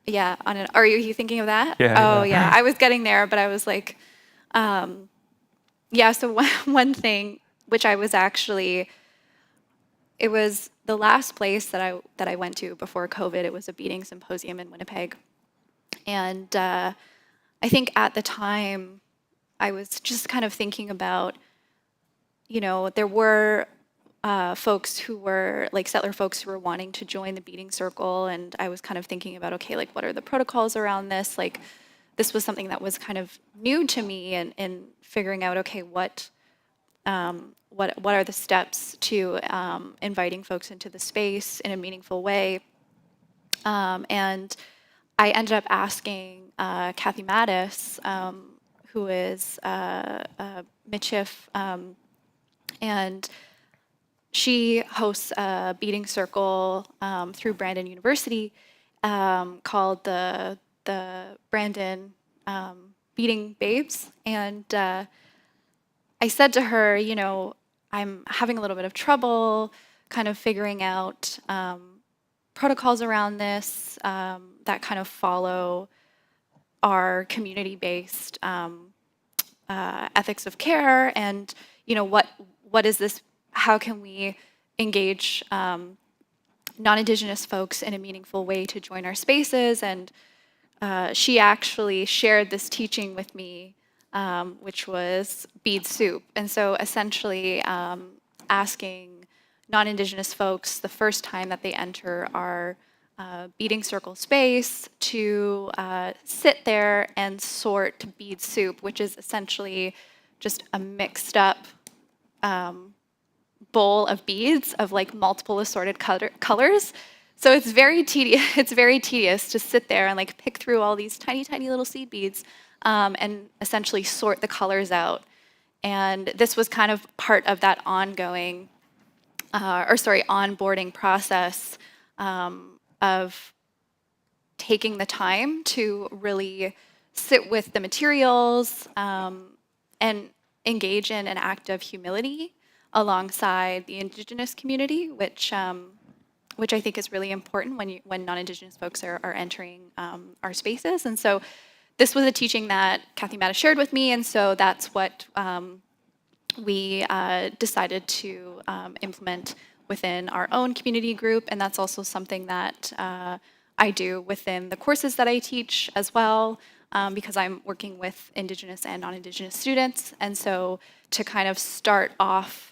Yeah, are you thinking of that? Yeah. Oh yeah, I was getting there, but I was like, yeah. So one thing, which I was actually, it was the last place that I went to before COVID. It was a beating symposium in Winnipeg, and I think at the time, I was just kind of thinking about, there were folks who were like settler folks who were wanting to join the beating circle, and I was kind of thinking about, okay, like what are the protocols around this? Like this was something that was kind of new to me, and figuring out, okay, what are the steps to inviting folks into the space in a meaningful way? And I ended up asking Kathy Mattis, who is Michif, and she hosts a beating circle through Brandon University called the Brandon Beating Babes. And I said to her, I'm having a little bit of trouble kind of figuring out protocols around this that kind of follow our community-based ethics of care, and what is this? How can we engage non-Indigenous folks in a meaningful way to join our spaces? And she actually shared this teaching with me, which was bead soup. And so essentially asking non-Indigenous folks the first time that they enter our beading circle space to sit there and sort bead soup, which is essentially just a mixed up bowl of beads of like multiple assorted colors. So it's very tedious. It's very tedious to sit there and like pick through all these tiny, tiny little seed beads and essentially sort the colors out. And this was kind of part of that ongoing, onboarding process of taking the time to really sit with the materials and engage in an act of humility alongside the Indigenous community, which I think is really important when non-Indigenous folks are entering our spaces. And so this was a teaching that Kathy Mattis shared with me, and so that's what we decided to implement within our own community group, and that's also something that I do within the courses that I teach as well, because I'm working with Indigenous and non-Indigenous students. And so to kind of start off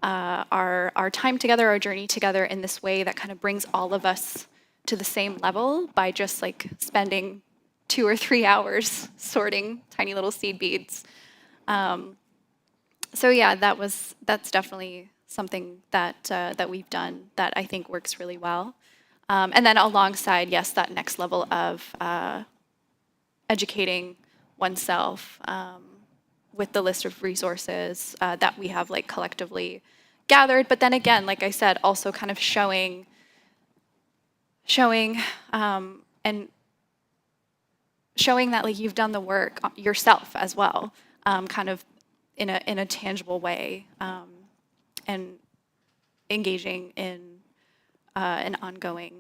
our time together, our journey together in this way that kind of brings all of us to the same level by just like spending 2 or 3 hours sorting tiny little seed beads. So yeah, that's definitely something that we've done that I think works really well. And then alongside, yes, that next level of educating oneself with the list of resources that we have like collectively gathered. But then again, like I said, also kind of showing that like you've done the work yourself as well, kind of in a tangible way, and engaging in an ongoing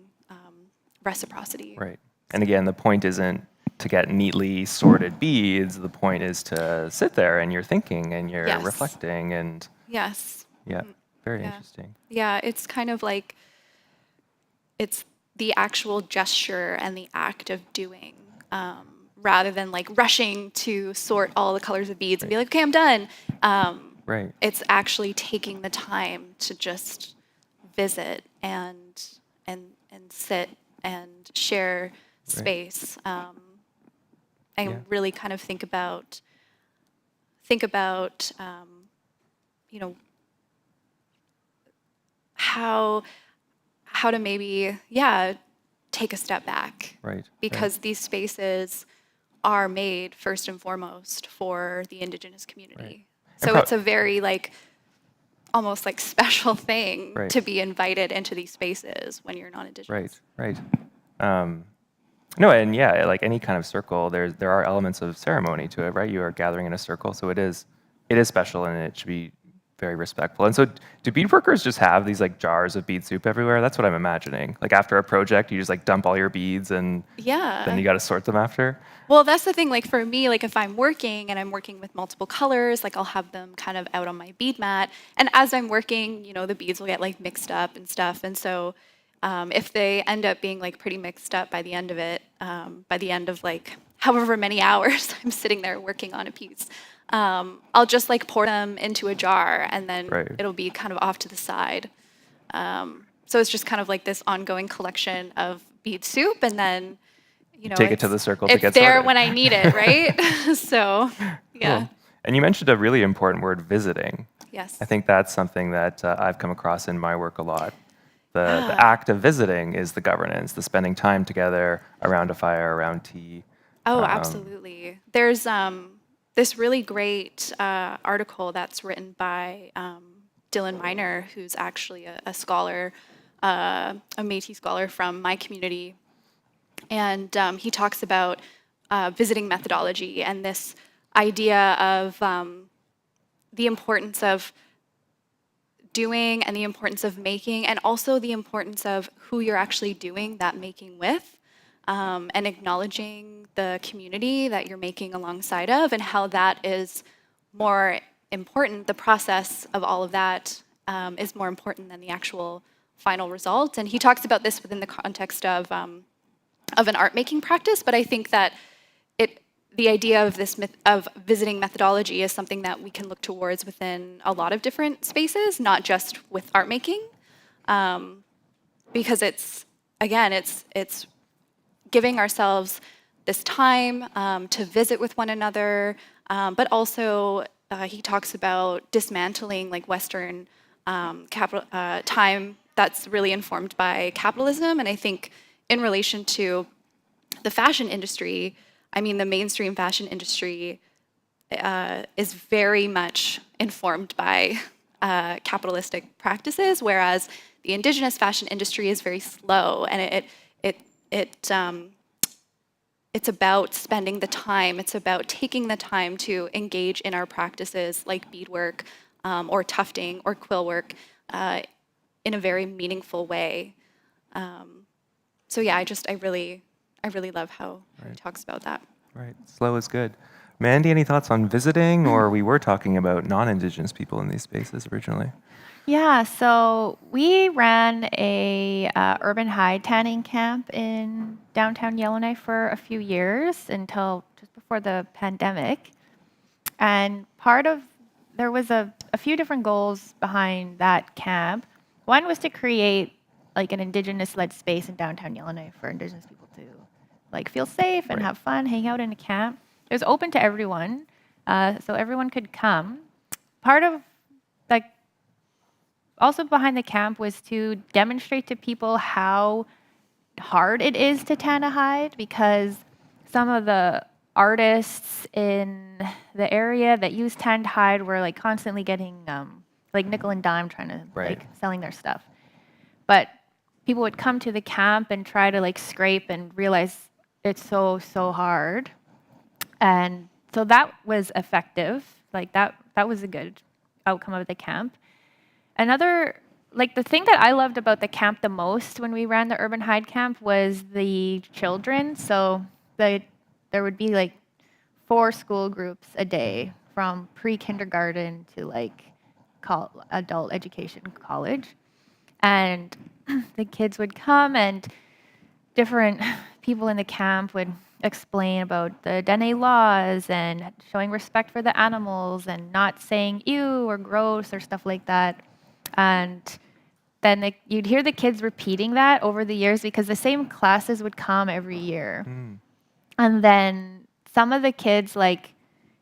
reciprocity. Right. And again, the point isn't to get neatly sorted beads. The point is to sit there and you're thinking and you're reflecting and yes. Yeah, very interesting. Yeah, it's kind of like it's the actual gesture and the act of doing, rather than like rushing to sort all the colors of beads and be like, okay, I'm done. Right. It's actually taking the time to just visit and sit and share space, and really kind of think about you know, how to maybe take a step back, Right. because these spaces are made first and foremost for the Indigenous community. So it's a very like almost like special thing to be invited into these spaces when you're non-Indigenous. Right. No, and yeah, like any kind of circle, there are elements of ceremony to it, right? You are gathering in a circle, so it is special, and it should be very respectful. And so, do beadworkers just have these like jars of bead soup everywhere? That's what I'm imagining. Like after a project, you just like dump all your beads, and then you got to sort them after. Well, that's the thing. Like for me, like if I'm working and I'm working with multiple colors, like I'll have them kind of out on my bead mat, and as I'm working, you know, the beads will get like mixed up and stuff, and so. If they end up being like pretty mixed up by the end of it, by the end of like however many hours I'm sitting there working on a piece, I'll just like pour them into a jar, and then it'll be kind of off to the side. So it's just kind of like this ongoing collection of bead soup, and then take it to the circle to get it's there sorted. when I need it, right? So yeah. Cool. And you mentioned a really important word, visiting. Yes. I think that's something that I've come across in my work a lot. The act of visiting is the governance, the spending time together around a fire, around tea. Oh, absolutely. There's this really great article that's written by Dylan Miner, who's actually a scholar, a Métis scholar from my community. And he talks about visiting methodology and this idea of the importance of doing and the importance of making, and also the importance of who you're actually doing that making with, and acknowledging the community that you're making alongside of, and how that is more important. The process of all of that is more important than the actual final result. And he talks about this within the context of an art making practice, but I think that the idea of this of visiting methodology is something that we can look towards within a lot of different spaces, not just with art making, because it's giving ourselves this time to visit with one another, but also he talks about dismantling like Western time that's really informed by capitalism, and I think in relation to the fashion industry. I mean, the mainstream fashion industry is very much informed by capitalistic practices, whereas the Indigenous fashion industry is very slow, and it's about spending the time. It's about taking the time to engage in our practices like beadwork or tufting or quill work in a very meaningful way. So yeah, I really love how he talks about that. Right. Slow is good. Mandy, any thoughts on visiting? Or we were talking about non-Indigenous people in these spaces originally. Yeah, so we ran a urban Hyde tanning camp in downtown Yellowknife for a few years until just before the pandemic. And there was a few different goals behind that camp. One was to create like an Indigenous-led space in downtown Yellowknife for Indigenous people to like feel safe and have fun, hang out in a camp. It was open to everyone, so everyone could come. Part of like also behind the camp was to demonstrate to people how hard it is to tan a hide, because some of the artists in the area that use tanned hide were like constantly getting like nickel and dime trying to like selling their stuff. But people would come to the camp and try to like scrape and realize it's so hard. And so that was effective. Like that was a good outcome of the camp. Another, like the thing that I loved about the camp the most when we ran the Urban Hyde camp was the children. So there would be like 4 school groups a day from pre-kindergarten to like adult education college. And the kids would come and different people in the camp would explain about the Dene laws and showing respect for the animals and not saying ew or gross or stuff like that. And then you'd hear the kids repeating that over the years because the same classes would come every year. And then some of the kids, like,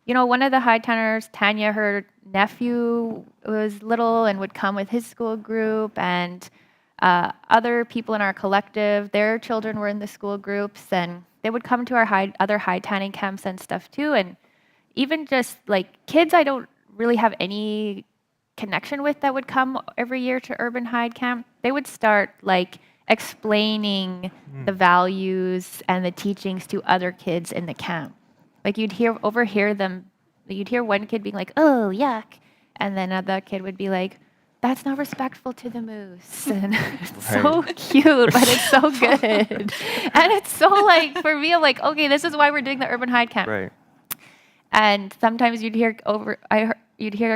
you know, one of the Hyde Tanners, Tanya, her nephew was little and would come with his school group, and other people in our collective, their children were in the school groups, and they would come to our other Hyde tanning camps and stuff too. And even just like kids I don't really have any connection with that would come every year to Urban Hyde Camp, they would start like explaining the values and the teachings to other kids in the camp. Like you'd overhear them, you'd hear one kid being like, "Oh, yuck," and then another kid would be like, "That's not respectful to the moose." And it's so cute, but it's so good. And it's so like, for me, I'm like, okay, this is why we're doing the Urban Hyde Camp. Right. And sometimes you'd hear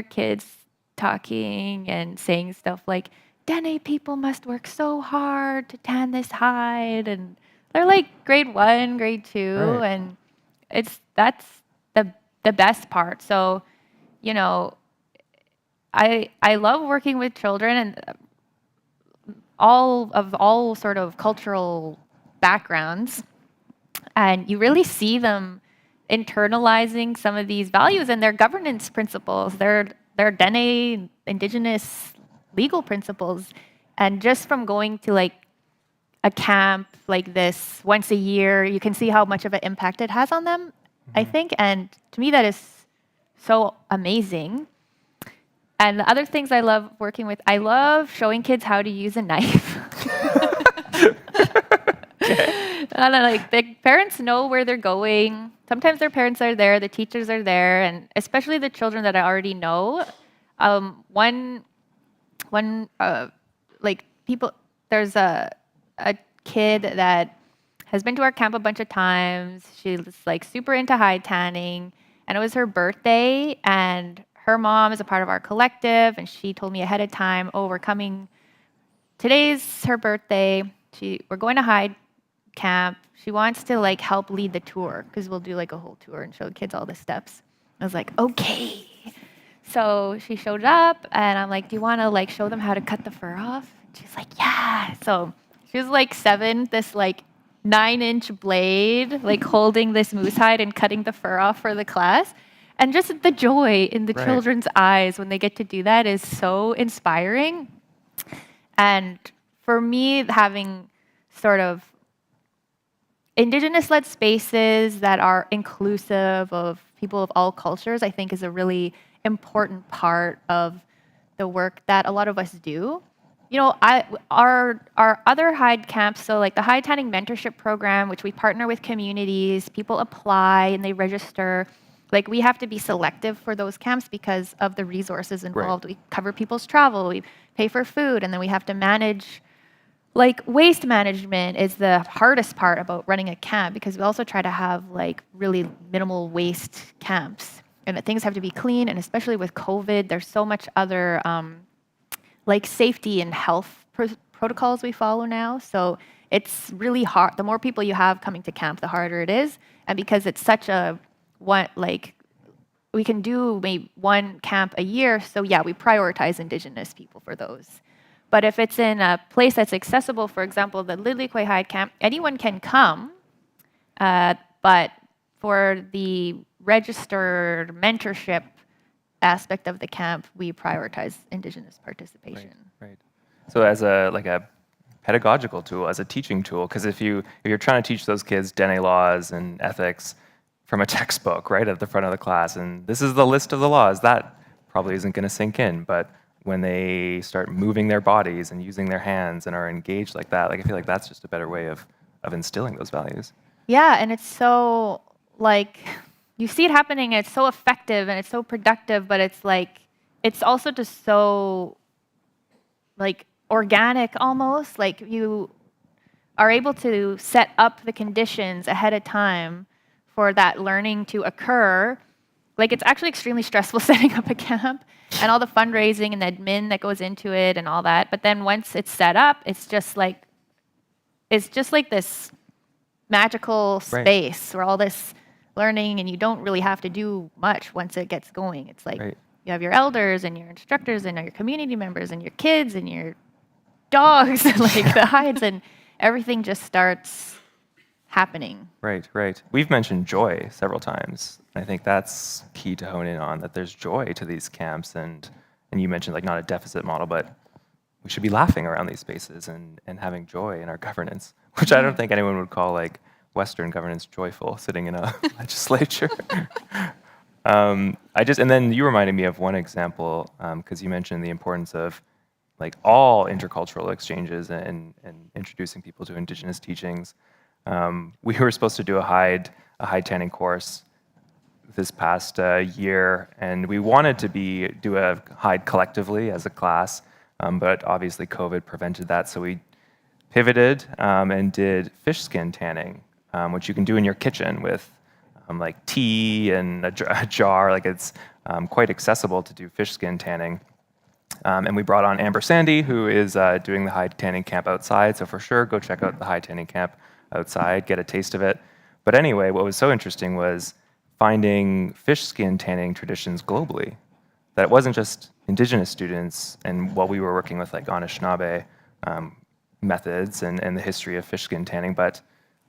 kids talking and saying stuff like, "Dene people must work so hard to tan this hide," and they're like grade 1, grade 2, Right. and that's the best part. So, you know, I love working with children and all sort of cultural backgrounds, and you really see them internalizing some of these values and their governance principles, their Dene Indigenous legal principles. And just from going to like a camp like this once a year, you can see how much of an impact it has on them, I think. And to me, that is so amazing. And the other things I love working with, I love showing kids how to use a knife. And like the parents know where they're going. Sometimes their parents are there, the teachers are there, and especially the children that I already know. There's a kid that has been to our camp a bunch of times. She's like super into Hyde tanning, and it was her birthday, and her mom is a part of our collective, and she told me ahead of time, "Oh, we're coming. Today's her birthday. We're going to Hyde camp. She wants to like help lead the tour because we'll do like a whole tour and show kids all the steps." I was like, okay. So she showed up, and I'm like, "Do you want to like show them how to cut the fur off?" She's like, "Yeah." So she was like 7, this like 9-inch blade, like holding this moose hide and cutting the fur off for the class. And just the joy in the children's eyes when they get to do that is so inspiring. And for me, having sort of Indigenous-led spaces that are inclusive of people of all cultures, I think, is a really important part of the work that a lot of us do. You know, our other Hyde camps, so like the Hyde Tanning Mentorship Program, which we partner with communities, people apply and they register. Like we have to be selective for those camps because of the resources involved. We cover people's travel, we pay for food, and then we have to manage. Like waste management is the hardest part about running a camp because we also try to have like really minimal waste camps, and that things have to be clean. And especially with COVID, there's so much other like safety and health protocols we follow now. So it's really hard. The more people you have coming to camp, the harder it is. And because it's such a we can do maybe one camp a year. So yeah, we prioritize Indigenous people for those. But if it's in a place that's accessible, for example, the Lidley Hyde camp, anyone can come. But for the registered mentorship aspect of the camp, we prioritize Indigenous participation. Right. So as a pedagogical tool, as a teaching tool, because if you're trying to teach those kids Dene laws and ethics from a textbook, right, at the front of the class, and this is the list of the laws, that probably isn't going to sink in. But when they start moving their bodies and using their hands and are engaged like that, like I feel like that's just a better way of instilling those values. Yeah, and it's so like you see it happening, and it's so effective and it's so productive, but it's like it's also just so like organic almost. Like you are able to set up the conditions ahead of time for that learning to occur. Like it's actually extremely stressful setting up a camp and all the fundraising and the admin that goes into it and all that. But then once it's set up, it's just like is just like this magical space where all this learning, and you don't really have to do much once it gets going. It's like you have your elders and your instructors and your community members and your kids and your dogs and like the Hydes, and everything just starts happening. Right, right. We've mentioned joy several times. I think that's key to hone in on, that there's joy to these camps, and you mentioned like not a deficit model, but we should be laughing around these spaces and having joy in our governance, which I don't think anyone would call like Western governance joyful, sitting in a legislature. And then you reminded me of one example, because you mentioned the importance of like all intercultural exchanges and introducing people to Indigenous teachings. We were supposed to do a Hyde tanning course this past year, and we wanted to do a Hyde collectively as a class, but obviously COVID prevented that, so we pivoted and did fish skin tanning, which you can do in your kitchen with like tea and a jar. Like it's quite accessible to do fish skin tanning. And we brought on Amber Sandy, who is doing the Hyde tanning camp outside, so for sure go check out the Hyde tanning camp outside, get a taste of it. But anyway, what was so interesting was finding fish skin tanning traditions globally. That it wasn't just Indigenous students, and while we were working with like Anishinaabe methods and the history of fish skin tanning, but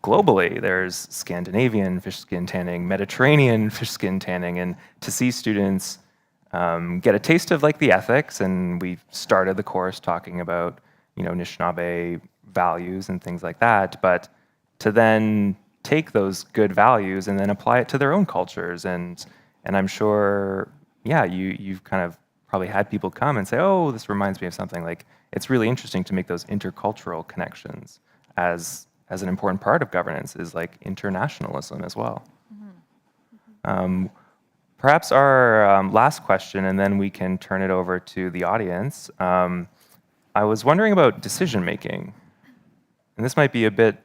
globally there's Scandinavian fish skin tanning, Mediterranean fish skin tanning, and to see students get a taste of like the ethics, and we started the course talking about Anishinaabe values and things like that, but to then take those good values and then apply it to their own cultures. And I'm sure, you've kind of probably had people come and say, oh, this reminds me of something. Like, it's really interesting to make those intercultural connections as an important part of governance, is like internationalism as well. Perhaps our last question, and then we can turn it over to the audience. I was wondering about decision making. And this might be a bit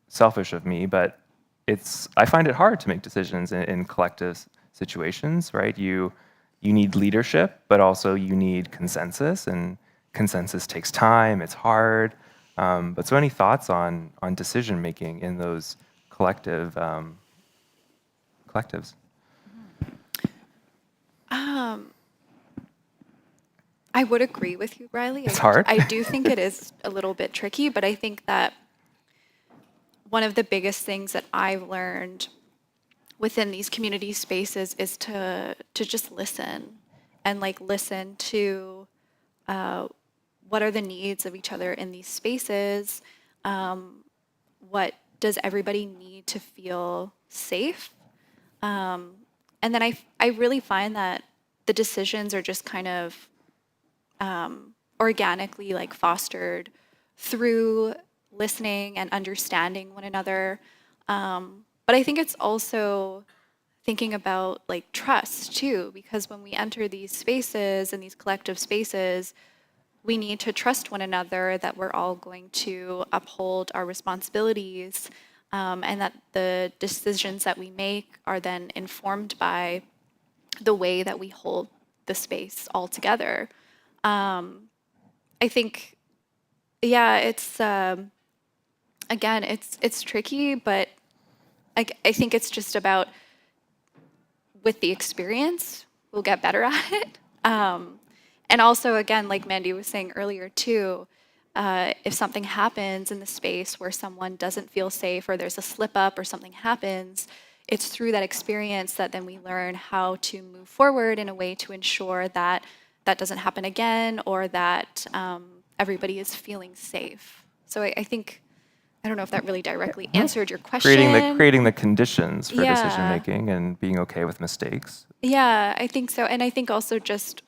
selfish of me, but I find it hard to make decisions in collective situations, right? You need leadership, but also you need consensus, and consensus takes time, it's hard. But so any thoughts on decision making in those collectives? I would agree with you, Riley. It's hard. I do think it is a little bit tricky, but I think that one of the biggest things that I've learned within these community spaces is to just listen, and like listen to what are the needs of each other in these spaces. What does everybody need to feel safe? And then I really find that the decisions are just kind of organically like fostered through listening and understanding one another. But I think it's also thinking about like trust too, because when we enter these spaces and these collective spaces, we need to trust one another that we're all going to uphold our responsibilities, and that the decisions that we make are then informed by the way that we hold the space all together. I think, it's again, it's tricky, but I think it's just about, with the experience, we'll get better at it. And also, again, like Mandy was saying earlier too, if something happens in the space where someone doesn't feel safe, or there's a slip up or something happens, it's through that experience that then we learn how to move forward in a way to ensure that that doesn't happen again, or that everybody is feeling safe. So I think, I don't know if that really directly answered your question. Creating the conditions for decision making and being okay with mistakes. Yeah, I think so. And I think also just,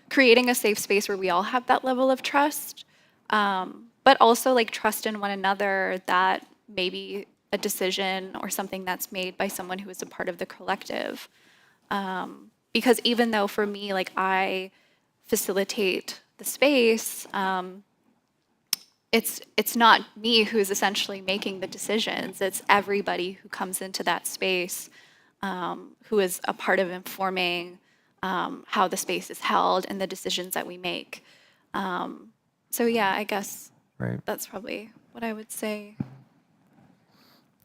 creating a safe space where we all have that level of trust, but also like trust in one another that maybe a decision or something that's made by someone who is a part of the collective. Because even though for me, like I facilitate the space, it's not me who's essentially making the decisions. It's everybody who comes into that space who is a part of informing how the space is held and the decisions that we make. I guess Right. That's probably what I would say.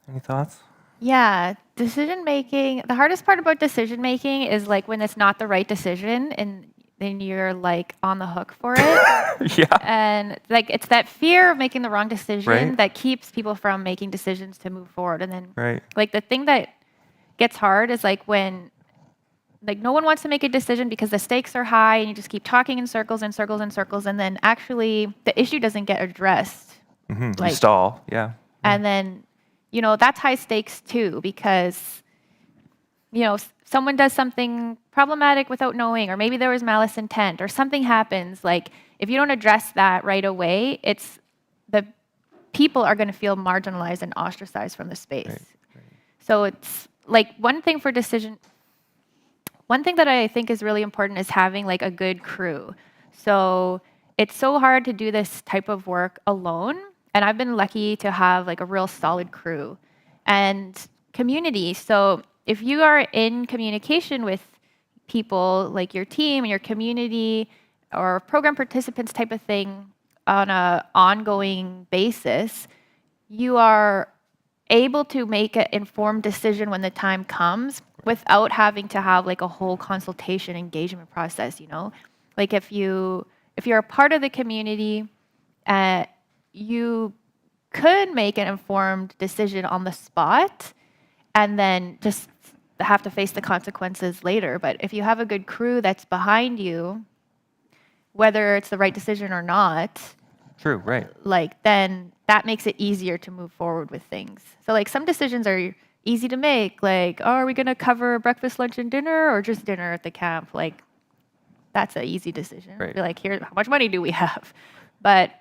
Any thoughts? Yeah, decision making. The hardest part about decision making is like when it's not the right decision and then you're like on the hook for it. Yeah. And like it's that fear of making the wrong decision Right. that keeps people from making decisions to move forward. And then Right. like the thing that gets hard is like when like no one wants to make a decision because the stakes are high and you just keep talking in circles and circles and circles and then actually the issue doesn't get addressed. You Like, stall. Yeah. and then, you know, that's high stakes too because, you know, someone does something problematic without knowing, or maybe there was malice intent, or something happens. Like, if you don't address that right away, it's the people are going to feel marginalized and ostracized from the space. Right. So it's like one thing that I think is really important is having like a good crew. So it's so hard to do this type of work alone. And I've been lucky to have like a real solid crew and community. So if you are in communication with people like your team and your community or program participants type of thing on an ongoing basis, you are able to make an informed decision when the time comes without having to have like a whole consultation engagement process, you know? Like if you're a part of the community, you could make an informed decision on the spot and then just have to face the consequences later. But if you have a good crew that's behind you, whether it's the right decision or not, True. Right. like then that makes it easier to move forward with things. So like some decisions are easy to make, like, oh, are we going to cover breakfast, lunch, and dinner, or just dinner at the camp? Like, that's an easy decision. Right. Be like, here, how much money do we have? But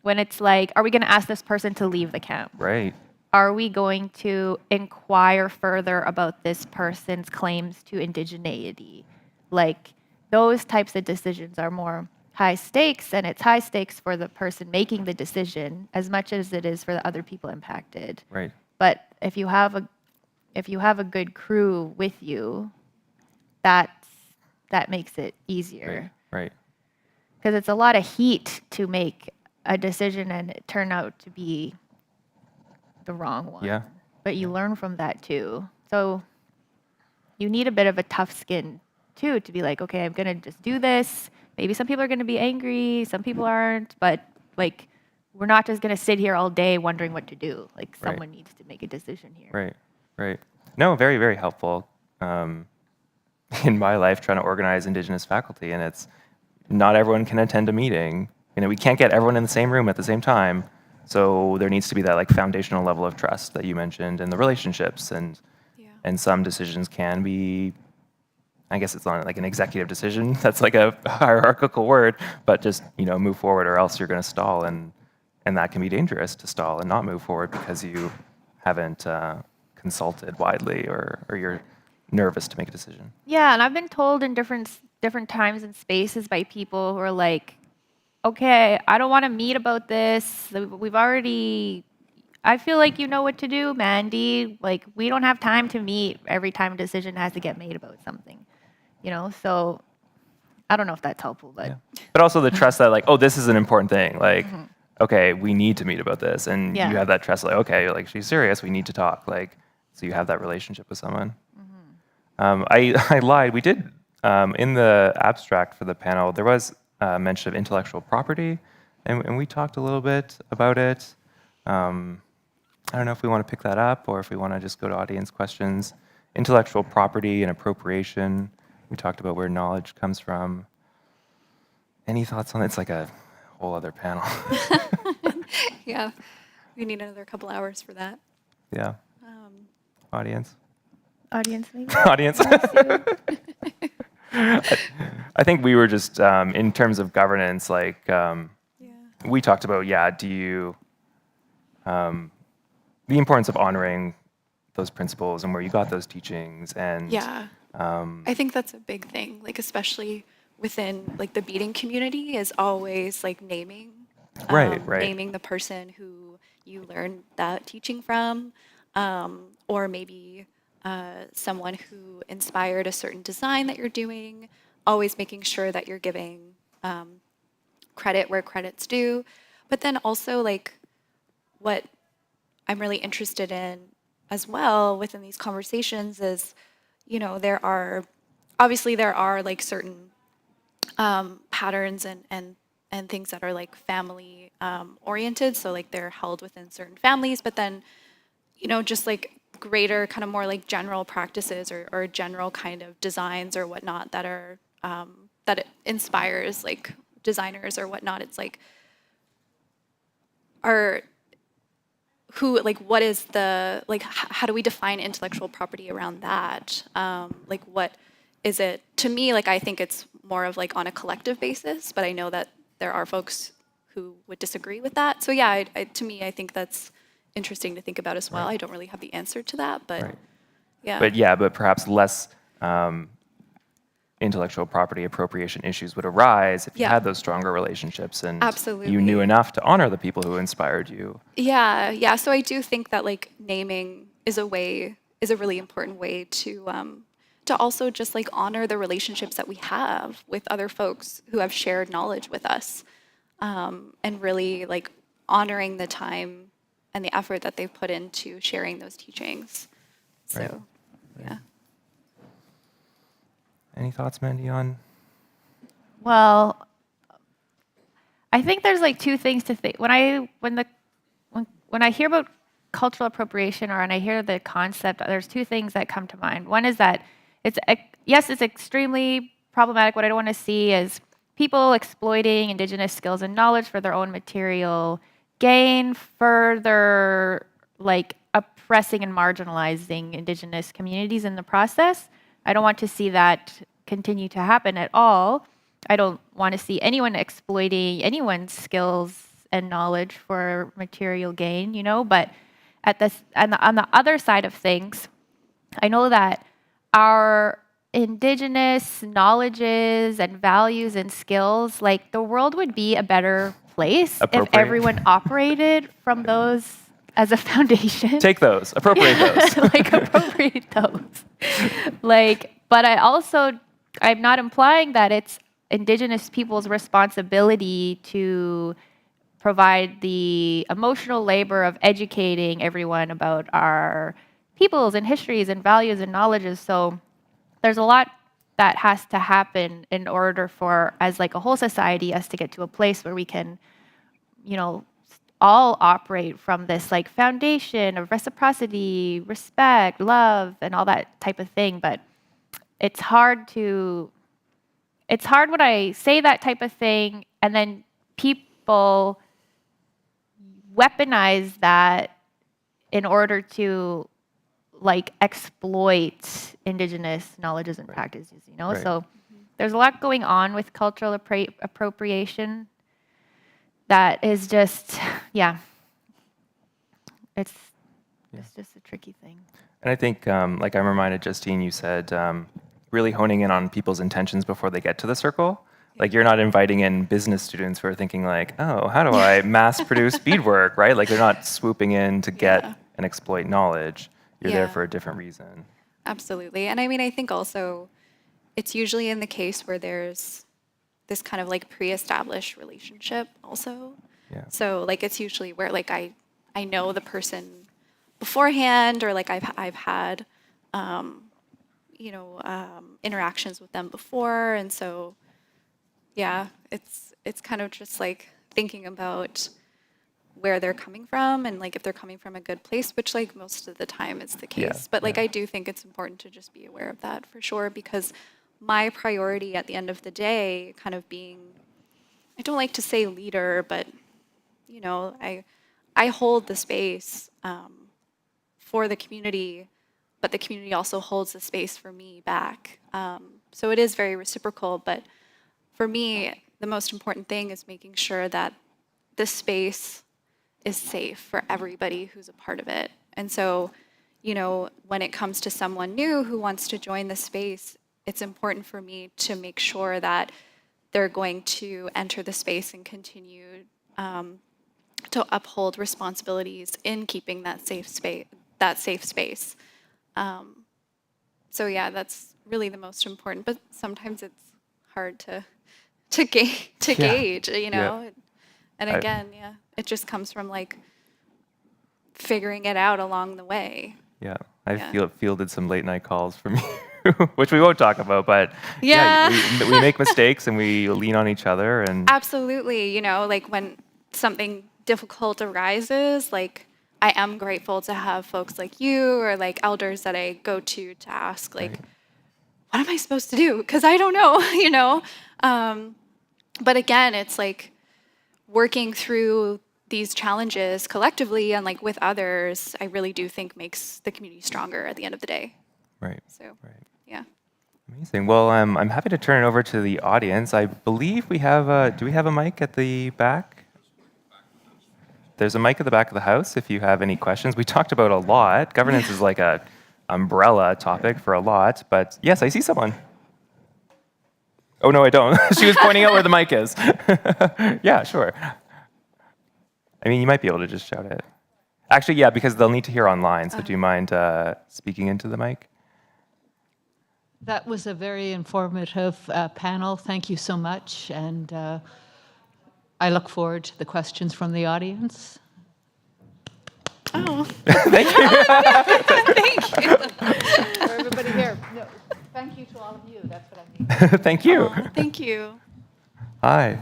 when it's like, are we going to ask this person to leave the camp? Right. Are we going to inquire further about this person's claims to indigeneity? Like, those types of decisions are more high stakes, and it's high stakes for the person making the decision as much as it is for the other people impacted. Right. But if you have a good crew with you, that makes it easier. Right. Because it's a lot of heat to make a decision and it turn out to be the wrong one. Yeah. But you learn from that too. So you need a bit of a tough skin too to be like, okay, I'm gonna just do this. Maybe some people are gonna be angry, some people aren't, but like we're not just gonna sit here all day wondering what to do. Like someone needs to make a decision here. Right. Right. No, very, very helpful. In my life, trying to organize Indigenous faculty, and it's not everyone can attend a meeting. You know, we can't get everyone in the same room at the same time. So there needs to be that like foundational level of trust that you mentioned, and the relationships, and some decisions can be, I guess it's not like an executive decision. That's like a hierarchical word, but just move forward, or else you're going to stall, and that can be dangerous to stall and not move forward because you haven't consulted widely, or you're nervous to make a decision. Yeah, and I've been told in different times and spaces by people who are like, okay, I don't want to meet about this. I feel like you know what to do, Mandy. Like, we don't have time to meet every time a decision has to get made about something, So I don't know if that's helpful, but. Yeah. But also the trust that like, oh, this is an important thing. Like, okay, we need to meet about this. And you have that trust, like, okay, like she's serious, we need to talk. Like, so you have that relationship with someone. I lied. We did, in the abstract for the panel, there was mention of intellectual property, and we talked a little bit about it. I don't know if we want to pick that up or if we want to just go to audience questions. Intellectual property and appropriation. We talked about where knowledge comes from. Any thoughts on it? It's like a whole other panel. Yeah, we need another couple hours for that. Yeah. Audience. Audience, maybe? Audience. I think we were just, in terms of governance, like, we talked about, do you, the importance of honoring those principles and where you got those teachings, and I think that's a big thing, like especially within like the beading community is always like naming naming the person who you learned that teaching from, or maybe someone who inspired a certain design that you're doing, always making sure that you're giving credit where credit's due. But then also, like, what I'm really interested in as well within these conversations is, there are like certain patterns and things that are like family oriented. So like they're held within certain families, but then, just like greater kind of more like general practices or general kind of designs or whatnot that are, that it inspires like designers or whatnot. It's like, are who, like, what is the, like, how do we define intellectual property around that? Like, what is it? To me, like, I think it's more of like on a collective basis, but I know that there are folks who would disagree with that. So yeah, to me, I think that's interesting to think about as well. Right. I don't really have the answer to that, but Right. yeah. But perhaps less intellectual property appropriation issues would arise if you Yeah. had those stronger relationships and you Absolutely. knew enough to honor the people who inspired you. Yeah. So I do think that like naming is a really important way to also just like honor the relationships that we have with other folks who have shared knowledge with us, and really like honoring the time and the effort that they've put into sharing those teachings. So, Right. yeah. Any thoughts, Mandy, on? Well, I think there's like two things to think. When I hear about cultural appropriation or when I hear the concept, there's two things that come to mind. One is that it's extremely problematic. What I don't want to see is people exploiting Indigenous skills and knowledge for their own material gain, further like oppressing and marginalizing Indigenous communities in the process. I don't want to see that continue to happen at all. I don't want to see anyone exploiting anyone's skills and knowledge for material gain, but on the other side of things, I know that our Indigenous knowledges and values and skills, like the world would be a better place if everyone operated from those as a foundation. Take those, appropriate those. Like appropriate those. But I'm not implying that it's Indigenous people's responsibility to provide the emotional labor of educating everyone about our peoples and histories and values and knowledges. So there's a lot that has to happen in order for, as like a whole society, us to get to a place where we can, all operate from this like foundation of reciprocity, respect, love, and all that type of thing. But it's hard when I say that type of thing and then people weaponize that in order to like exploit Indigenous knowledges and practices, Right. So there's a lot going on with cultural appropriation that is just, it's just a tricky thing. And I think, like I'm reminded, Justine, you said really honing in on people's intentions before they get to the circle. Like you're not inviting in business students who are thinking like, oh, how do I mass produce beadwork, right? Like they're not swooping in to get and exploit knowledge. You're there for a different reason. Absolutely. And I mean, I think also it's usually in the case where there's this kind of like pre-established relationship also. Yeah. So like it's usually where like I know the person beforehand, or like I've had interactions with them before, and so it's kind of just like thinking about where they're coming from and like if they're coming from a good place, which like most of the time is the case. But like I do think it's important to just be aware of that for sure, because my priority at the end of the day kind of being, I don't like to say leader, but I hold the space for the community, but the community also holds the space for me back. So it is very reciprocal, but for me, the most important thing is making sure that the space is safe for everybody who's a part of it. And so, when it comes to someone new who wants to join the space, it's important for me to make sure that they're going to enter the space and continue to uphold responsibilities in keeping that safe space. So yeah, that's really the most important. But sometimes it's hard to gauge. And again, it just comes from like figuring it out along the way. Yeah, I fielded some late night calls from you, which we won't talk about, but we make mistakes and we lean on each other. And absolutely, you know, like when something difficult arises, like I am grateful to have folks like you or like elders that I go to ask, like, what am I supposed to do? Because I don't know, you know. But again, it's like working through these challenges collectively and like with others, I really do think makes the community stronger at the end of the day. Right. So, yeah. Amazing. Well, I'm happy to turn it over to the audience. I believe we have do we have a mic at the back? There's a mic at the back of the house if you have any questions. We talked about a lot. Governance is like a umbrella topic for a lot, but yes, I see someone. Oh, no, I don't. She was pointing out where the mic is. Yeah, sure. I mean, you might be able to just shout it. Actually, yeah, because they'll need to hear online, so do you mind speaking into the mic? That was a very informative panel. Thank you so much. And I look forward to the questions from the audience. Oh. Thank you. Thank you. For everybody here. No, thank you to all of you. That's what I mean. Thank you. Oh, thank you. Hi.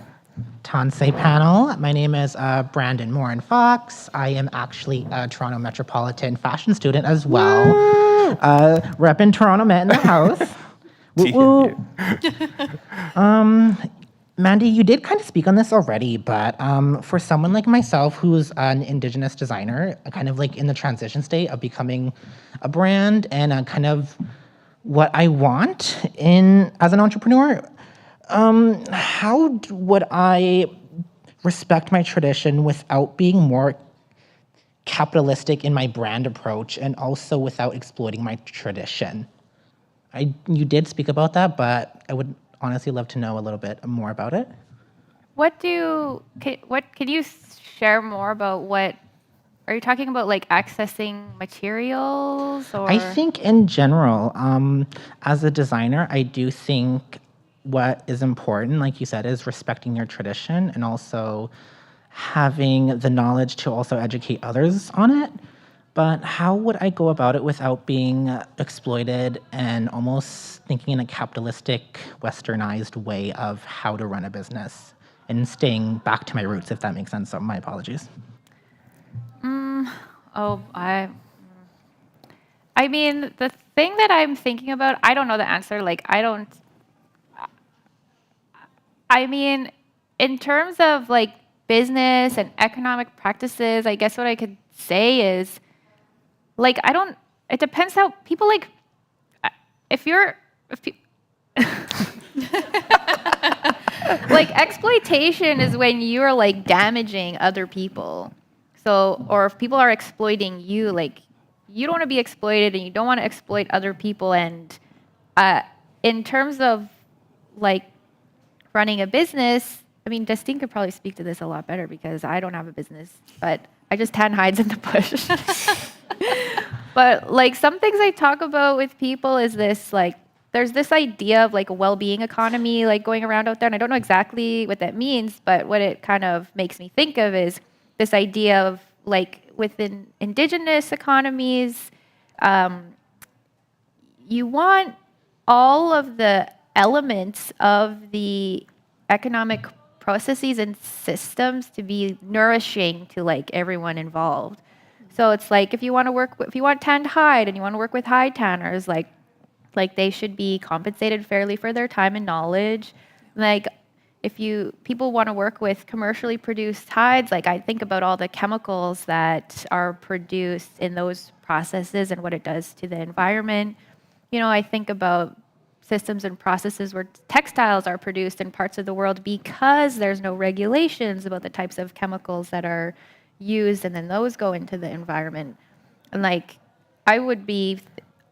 Tansei panel. My name is Brandon Morin Fox. I am actually a Toronto Metropolitan fashion student as well. Reppin' Toronto Met in the house. Woo woo. Mandy, you did kind of speak on this already, but for someone like myself who's an Indigenous designer, kind of like in the transition state of becoming a brand and kind of what I want as an entrepreneur, how would I respect my tradition without being more capitalistic in my brand approach and also without exploiting my tradition? You did speak about that, but I would honestly love to know a little bit more about it. Can you share more about what, are you talking about like accessing materials or? I think in general, as a designer, I do think what is important, like you said, is respecting your tradition and also having the knowledge to also educate others on it. But how would I go about it without being exploited and almost thinking in a capitalistic, westernized way of how to run a business and staying back to my roots, if that makes sense? So my apologies. I mean, the thing that I'm thinking about, I don't know the answer. I mean, in terms of like business and economic practices, I guess what I could say is, like, it depends how people like, like exploitation is when you're like damaging other people. So, or if people are exploiting you, like you don't want to be exploited and you don't want to exploit other people. And in terms of like running a business, I mean, Justine could probably speak to this a lot better because I don't have a business, but I just tan hides in the bush. But like some things I talk about with people is this, like, there's this idea of like a well-being economy like going around out there, and I don't know exactly what that means, but what it kind of makes me think of is this idea of like within indigenous economies, you want all of the elements of the economic processes and systems to be nourishing to like everyone involved. So it's like if you want tanned hide and you want to work with hide tanners, like they should be compensated fairly for their time and knowledge. Like if people want to work with commercially produced hides, like I think about all the chemicals that are produced in those processes and what it does to the environment. You know, I think about systems and processes where textiles are produced in parts of the world because there's no regulations about the types of chemicals that are used, and then those go into the environment. And like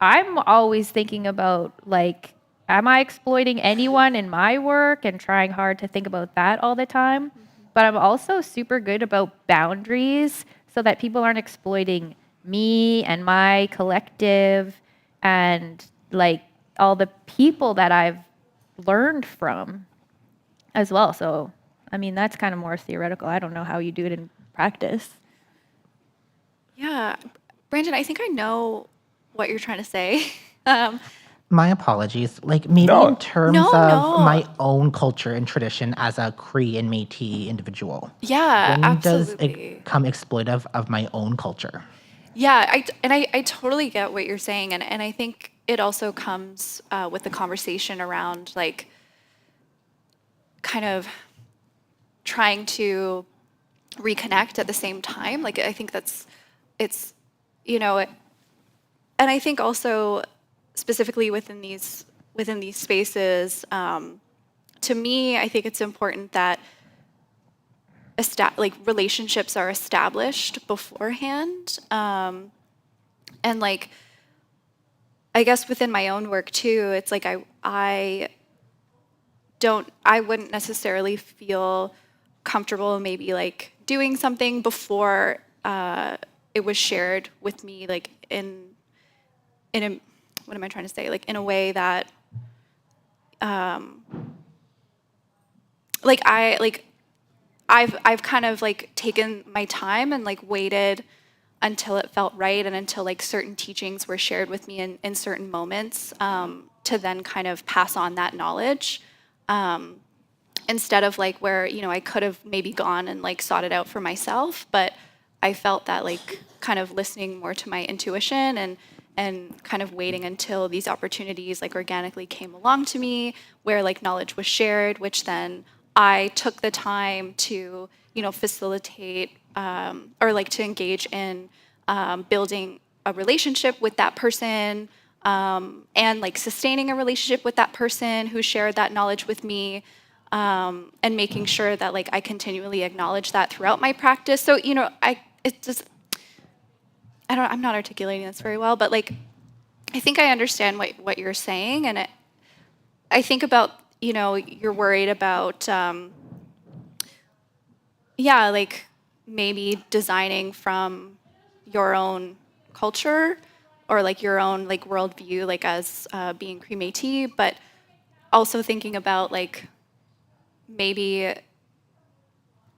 I'm always thinking about like, am I exploiting anyone in my work, and trying hard to think about that all the time. But I'm also super good about boundaries so that people aren't exploiting me and my collective and like all the people that I've learned from as well. So I mean, that's kind of more theoretical. I don't know how you do it in practice. Yeah. Brandon, I think I know what you're trying to say. My apologies. Like maybe No. in terms No, of no. my own culture and tradition as a Cree and Métis individual. Yeah, When does absolutely. it become exploitive of my own culture? Yeah, I totally get what you're saying, and I think it also comes with the conversation around like kind of trying to reconnect at the same time. Like I think it's you know, and I think also specifically within these spaces, to me, I think it's important that like relationships are established beforehand, and like I guess within my own work too, it's like I wouldn't necessarily feel comfortable maybe like doing something before it was shared with me like in a, what am I trying to say, like in a way that like I've kind of like taken my time and like waited until it felt right and until like certain teachings were shared with me in certain moments, to then kind of pass on that knowledge, instead of like where, you know, I could have maybe gone and like sought it out for myself, but I felt that like kind of listening more to my intuition and kind of waiting until these opportunities like organically came along to me where like knowledge was shared, which then I took the time to, you know, facilitate, or like to engage in building a relationship with that person, and like sustaining a relationship with that person who shared that knowledge with me, and making sure that like I continually acknowledge that throughout my practice. So, you know, I'm not articulating this very well, but like I think I understand what you're saying, and I think about, you know, you're worried about, yeah, like maybe designing from your own culture or like your own like worldview, like as being Cree Métis, but also thinking about like maybe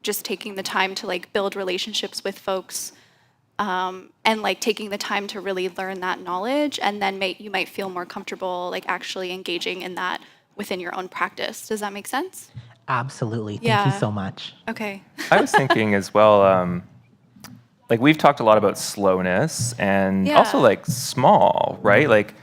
just taking the time to like build relationships with folks, and like taking the time to really learn that knowledge, and then you might feel more comfortable like actually engaging in that within your own practice. Does that make sense? Absolutely. Thank you Yeah. so much. Okay. I was thinking as well, like we've talked a lot about slowness and also Yeah. like small, right? Like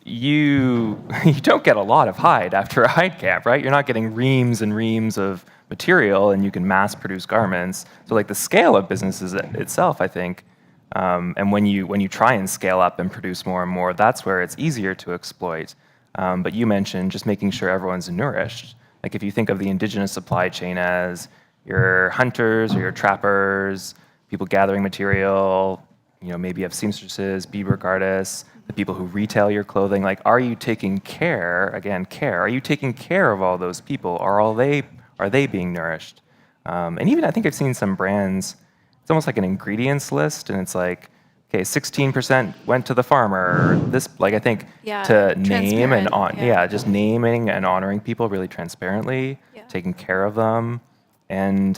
you don't get a lot of Hyde after a Hyde camp, right? You're not getting reams and reams of material and you can mass produce garments. So like the scale of businesses itself, I think, and when you try and scale up and produce more and more, that's where it's easier to exploit. But you mentioned just making sure everyone's nourished. Like if you think of the indigenous supply chain as your hunters or your trappers, people gathering material, you know, maybe you have seamstresses, beadwork artists, the people who retail your clothing. Like, are you taking care? Again, care. Are you taking care of all those people? Are they being nourished? And even I think I've seen some brands. It's almost like an ingredients list, and it's like, okay, 16% went to the farmer. This, like, I think Yeah, to name and transparent, yeah. just naming and honoring people really transparently, Yeah. taking care of them, and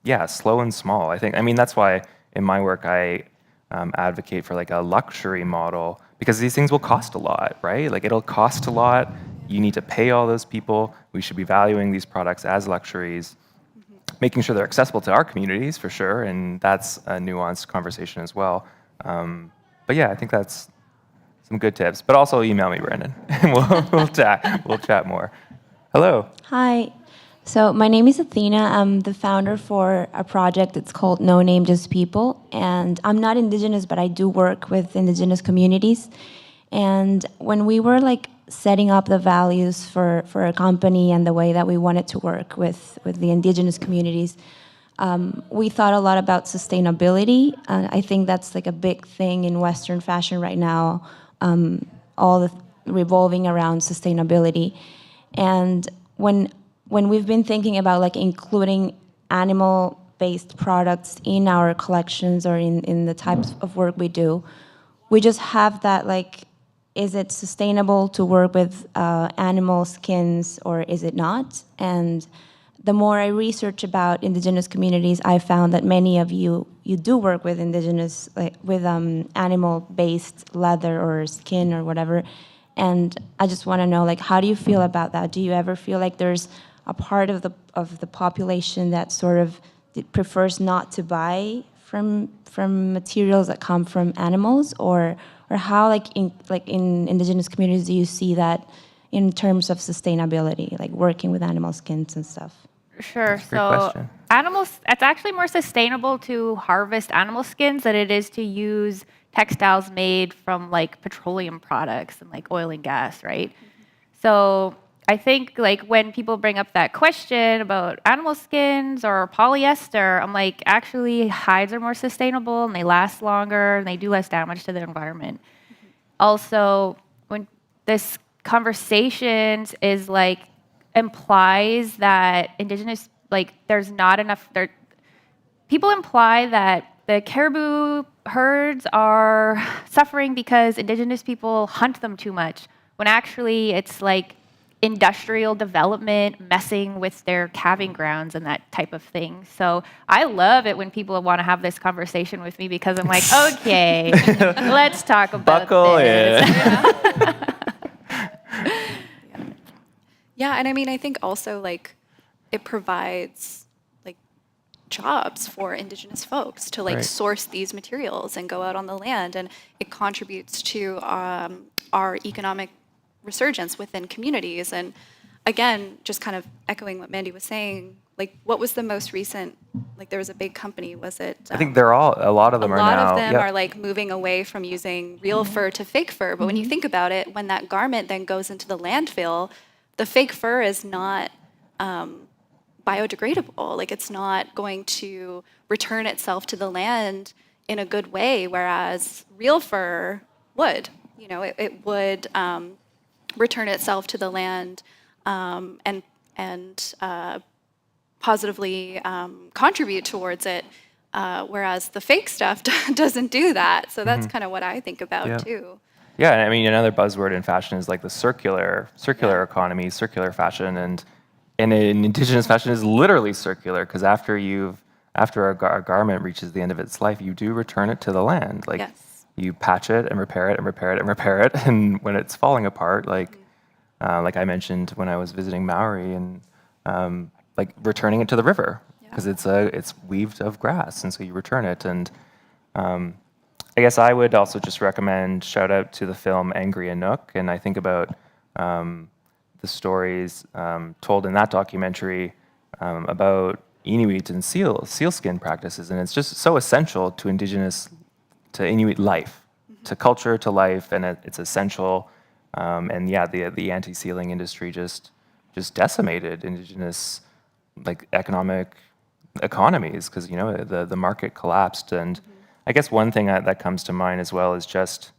yeah, slow and small. I mean, that's why in my work I advocate for like a luxury model, because these things will cost a lot, right? Like it'll cost a lot. You need to pay all those people. We should be valuing these products as luxuries, making sure they're accessible to our communities for sure, and that's a nuanced conversation as well. But yeah, I think that's some good tips. But also email me, Brandon, and we'll chat more. Hello. Hi. So my name is Athena. I'm the founder for a project that's called No Name Just People. And I'm not Indigenous, but I do work with Indigenous communities. And when we were like setting up the values for a company and the way that we wanted to work with the Indigenous communities, we thought a lot about sustainability. I think that's like a big thing in Western fashion right now, all the revolving around sustainability. And when we've been thinking about like including animal-based products in our collections or in the types of work we do, we just have that like, is it sustainable to work with animal skins or is it not? And the more I research about Indigenous communities, I found that many of you do work with Indigenous, like with animal-based leather or skin or whatever. And I just want to know, like, how do you feel about that? Do you ever feel like there's a part of the population that sort of prefers not to buy from materials that come from animals, or how, like in Indigenous communities, do you see that in terms of sustainability, like working with animal skins and stuff? Sure. Great So question. animals, it's actually more sustainable to harvest animal skins than it is to use textiles made from like petroleum products and like oil and gas, right? So I think like when people bring up that question about animal skins or polyester, I'm like, actually hides are more sustainable and they last longer and they do less damage to the environment. Also, when this conversations is like implies that Indigenous, like there's not enough, people imply that the caribou herds are suffering because Indigenous people hunt them too much, when actually it's like industrial development messing with their calving grounds and that type of thing. So I love it when people want to have this conversation with me because I'm like, okay, let's talk about Buckle this. in. Yeah, and I mean, I think also like it provides like jobs for Indigenous folks to like Right. source these materials and go out on the land, and it contributes to our economic resurgence within communities. And again, just kind of echoing what Mandy was saying, like what was the most recent? Like there was a big company, was it? I think they're all, a lot of them A are lot now. of them yep. are like moving away from using real fur to fake fur. But when you think about it, when that garment then goes into the landfill, the fake fur is not biodegradable. Like it's not going to return itself to the land in a good way, whereas real fur would. You know, it would return itself to the land and positively contribute towards it, whereas the fake stuff doesn't do that. So that's kind of what I think about Yeah. too. Yeah, and I mean another buzzword in fashion is like the circular economy, circular fashion, and in Indigenous fashion is literally circular because after a garment reaches the end of its life, you do return it to the land. Like Yes. you patch it and repair it and repair it and repair it, and when it's falling apart, like I mentioned when I was visiting Maori, and like returning it to the river because it's weaved of grass, and so you return it. And I guess I would also just recommend shout out to the film Angry Inuk, and I think about the stories told in that documentary about Inuit and sealskin practices, and it's just so essential to Inuit life, to culture, to life, and it's essential. And yeah, the anti-sealing industry just decimated Indigenous like economies because the market collapsed. And I guess one thing that comes to mind as well is just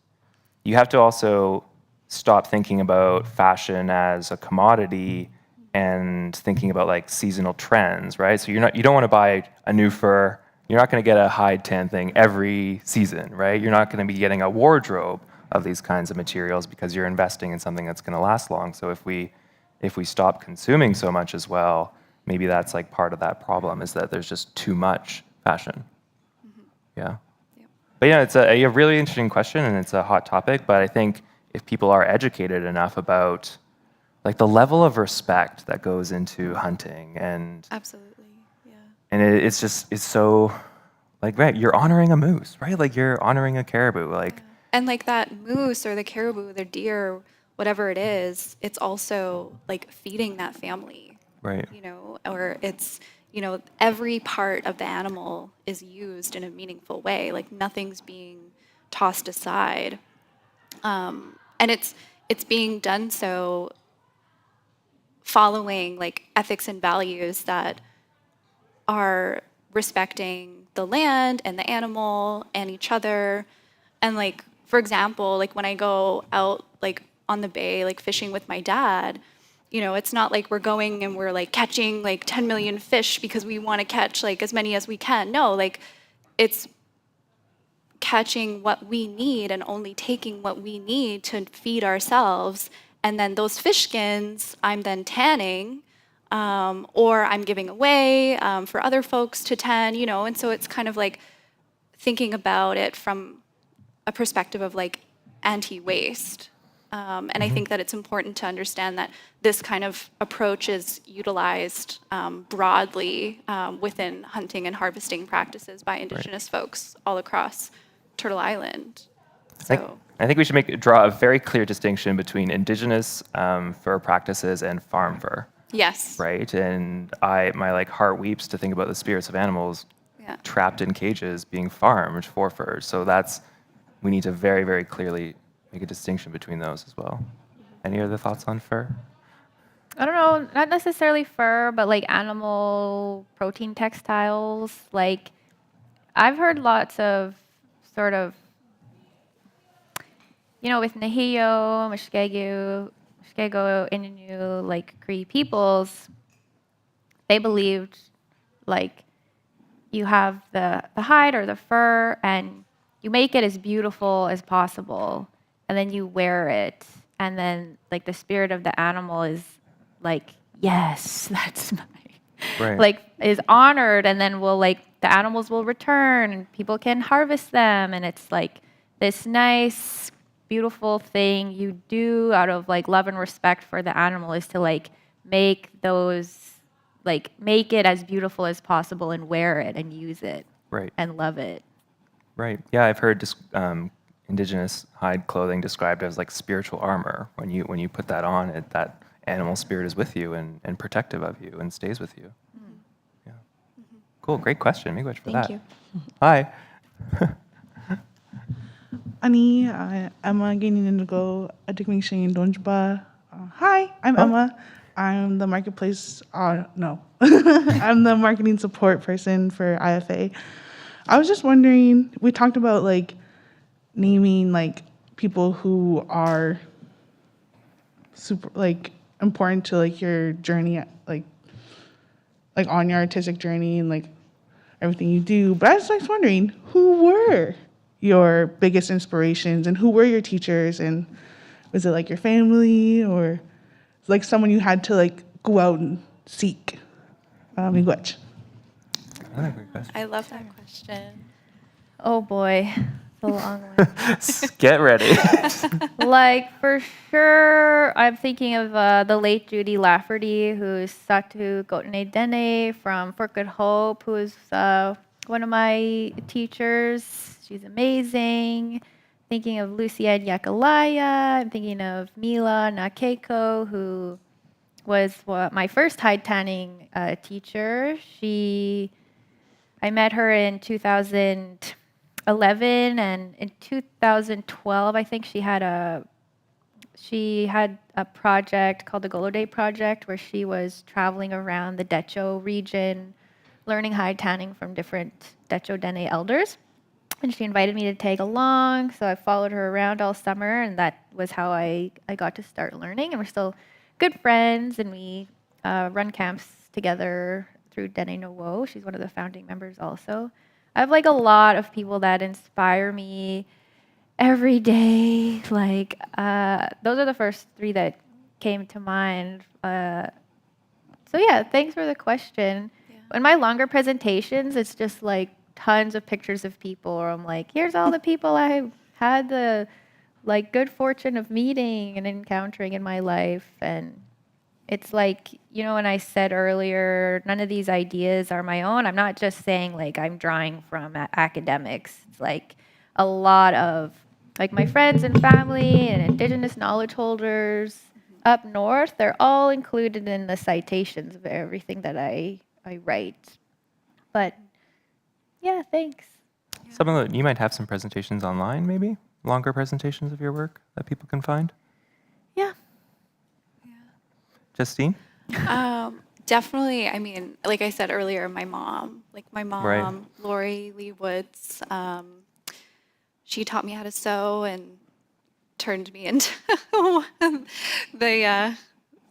you have to also stop thinking about fashion as a commodity and thinking about like seasonal trends, right? So you don't want to buy a new fur. You're not going to get a Hyde tan thing every season, right? You're not going to be getting a wardrobe of these kinds of materials because you're investing in something that's going to last long. So if we stop consuming so much as well, maybe that's like part of that problem is that there's just too much fashion. Yeah. But yeah, it's a really interesting question and it's a hot topic, but I think if people are educated enough about like the level of respect that goes into hunting and Absolutely. Yeah. and it's so like, right, you're honoring a moose, right? Like you're honoring a caribou, like And like that moose or the caribou, the deer, whatever it is, it's also like feeding that family. right. Or it's, every part of the animal is used in a meaningful way. Like nothing's being tossed aside. And it's being done so following like ethics and values that are respecting the land and the animal and each other. And like, for example, like when I go out like on the bay, like fishing with my dad, it's not like we're going and we're like catching like 10 million fish because we want to catch like as many as we can. No, like it's catching what we need and only taking what we need to feed ourselves. And then those fish skins, I'm then tanning or I'm giving away for other folks to tend, and so it's kind of like thinking about it from a perspective of like anti-waste. And I think that it's important to understand that this kind of approach is utilized broadly within hunting and harvesting practices by Indigenous folks all across Turtle Island. So I think we should draw a very clear distinction between Indigenous fur practices and farm fur. yes, Right, and my like heart weeps to think about the spirits of animals yeah, trapped in cages being farmed for fur. So we need to very, very clearly make a distinction between those as well. Any other thoughts on fur? I don't know, not necessarily fur, but like animal protein textiles. Like, I've heard lots of sort of, with Nahio, Muskego, Innu, like Cree peoples, they believed like you have the hide or the fur and you make it as beautiful as possible and then you wear it and then like the spirit of the animal is like, yes, that's mine. Right. Like is honored and then the animals will return and people can harvest them and it's like this nice beautiful thing you do out of like love and respect for the animal is to like make it as beautiful as possible and wear it and use it Right. and love it. Right. Yeah, I've heard Indigenous hide clothing described as like spiritual armor. When you put that on, that animal spirit is with you and protective of you and stays with you. Yeah. Cool. Great question. Miigwech for that. Thank you. Hi. Ani, Emma gaining indigo, adikming Shane Donjba. Hi, I'm Emma. I'm the marketplace, no. I'm the marketing support person for IFA. I was just wondering, we talked about like naming like people who are super like important to like your journey, like on your artistic journey and like everything you do. But I was like wondering, who were your biggest inspirations and who were your teachers, and was it like your family or like someone you had to like go out and seek? Miigwech. Another great question. I love that question. Oh boy, it's a long one. Get ready. Like for sure, I'm thinking of the late Judy Lafferty, who's Satu Gotene Dene from Fort Good Hope, who is one of my teachers. She's amazing. Thinking of Lucienne Yakalaya. I'm thinking of Mila Nakeko, who was my first hide tanning teacher. I met her in 2011, and in 2012, I think she had a project called the Golo Day Project, where she was traveling around the Decho region, learning hide tanning from different Decho Dene elders. And she invited me to tag along, so I followed her around all summer, and that was how I got to start learning. And we're still good friends, and we run camps together through Dene No Wo. She's one of the founding members also. I have like a lot of people that inspire me every day. Like those are the first three that came to mind. So yeah, thanks for the question. Yeah. In my longer presentations, it's just like tons of pictures of people, or I'm like, here's all the people I had the like good fortune of meeting and encountering in my life. And it's like, when I said earlier, none of these ideas are my own. I'm not just saying like I'm drawing from academics. It's like a lot of like my friends and family and Indigenous knowledge holders up north, they're all included in the citations of everything that I write. But yeah, thanks. You might have some presentations online, maybe? Longer presentations of your work that people can find? Yeah. Justine? Definitely. I mean, like I said earlier, my mom, Right. Lori Lee Woods, she taught me how to sew and turned me into the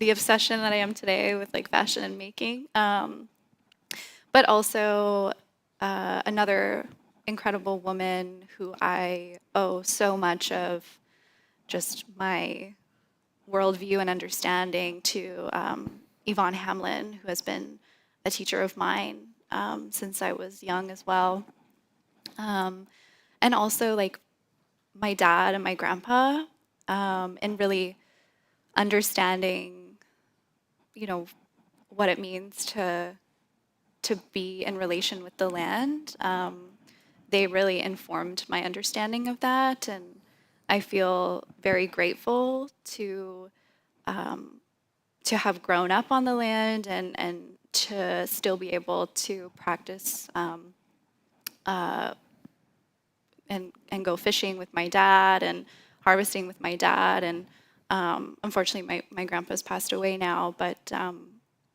obsession that I am today with like fashion and making. But also another incredible woman who I owe so much of just my worldview and understanding to Yvonne Hamlin, who has been a teacher of mine since I was young as well. And also like my dad and my grandpa, and really understanding, what it means to be in relation with the land. They really informed my understanding of that, and I feel very grateful to have grown up on the land and to still be able to practice and go fishing with my dad and harvesting with my dad. And unfortunately, my grandpa's passed away now, but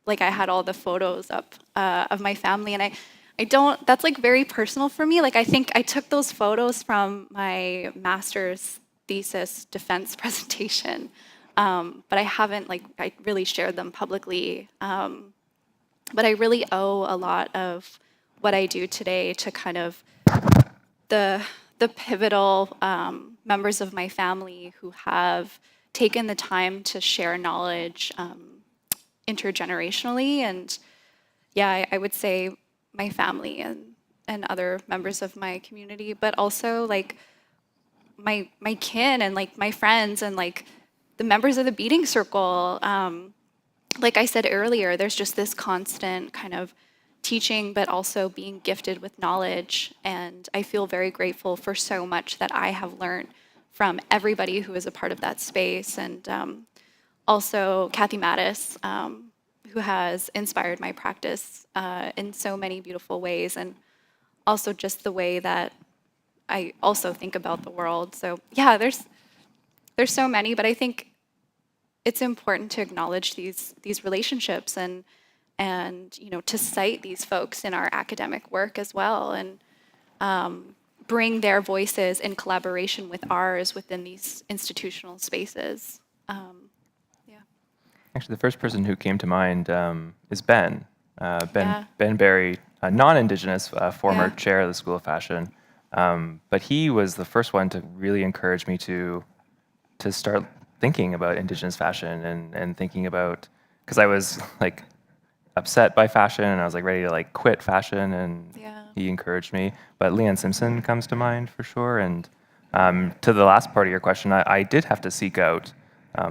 like I had all the photos up of my family, and I don't, that's like very personal for me. Like I think I took those photos from my master's thesis defense presentation, but I haven't I really shared them publicly. But I really owe a lot of what I do today to kind of the pivotal members of my family who have taken the time to share knowledge intergenerationally. And yeah, I would say my family and other members of my community, but also like my kin and like my friends and like the members of the beading circle. Like I said earlier, there's just this constant kind of teaching, but also being gifted with knowledge. And I feel very grateful for so much that I have learned from everybody who is a part of that space. And also Kathy Mattis, who has inspired my practice in so many beautiful ways. And also just the way that I also think about the world. So yeah, there's so many, but I think it's important to acknowledge these relationships and to cite these folks in our academic work as well, and bring their voices in collaboration with ours within these institutional spaces. Actually, the first person who came to mind is Ben. Ben Berry, a non-Indigenous former chair of the School of Fashion. But he was the first one to really encourage me to start thinking about Indigenous fashion and thinking about, because I was like upset by fashion and I was like ready to like quit fashion, and he encouraged me. But Leanne Simpson comes to mind for sure. And to the last part of your question, I did have to seek out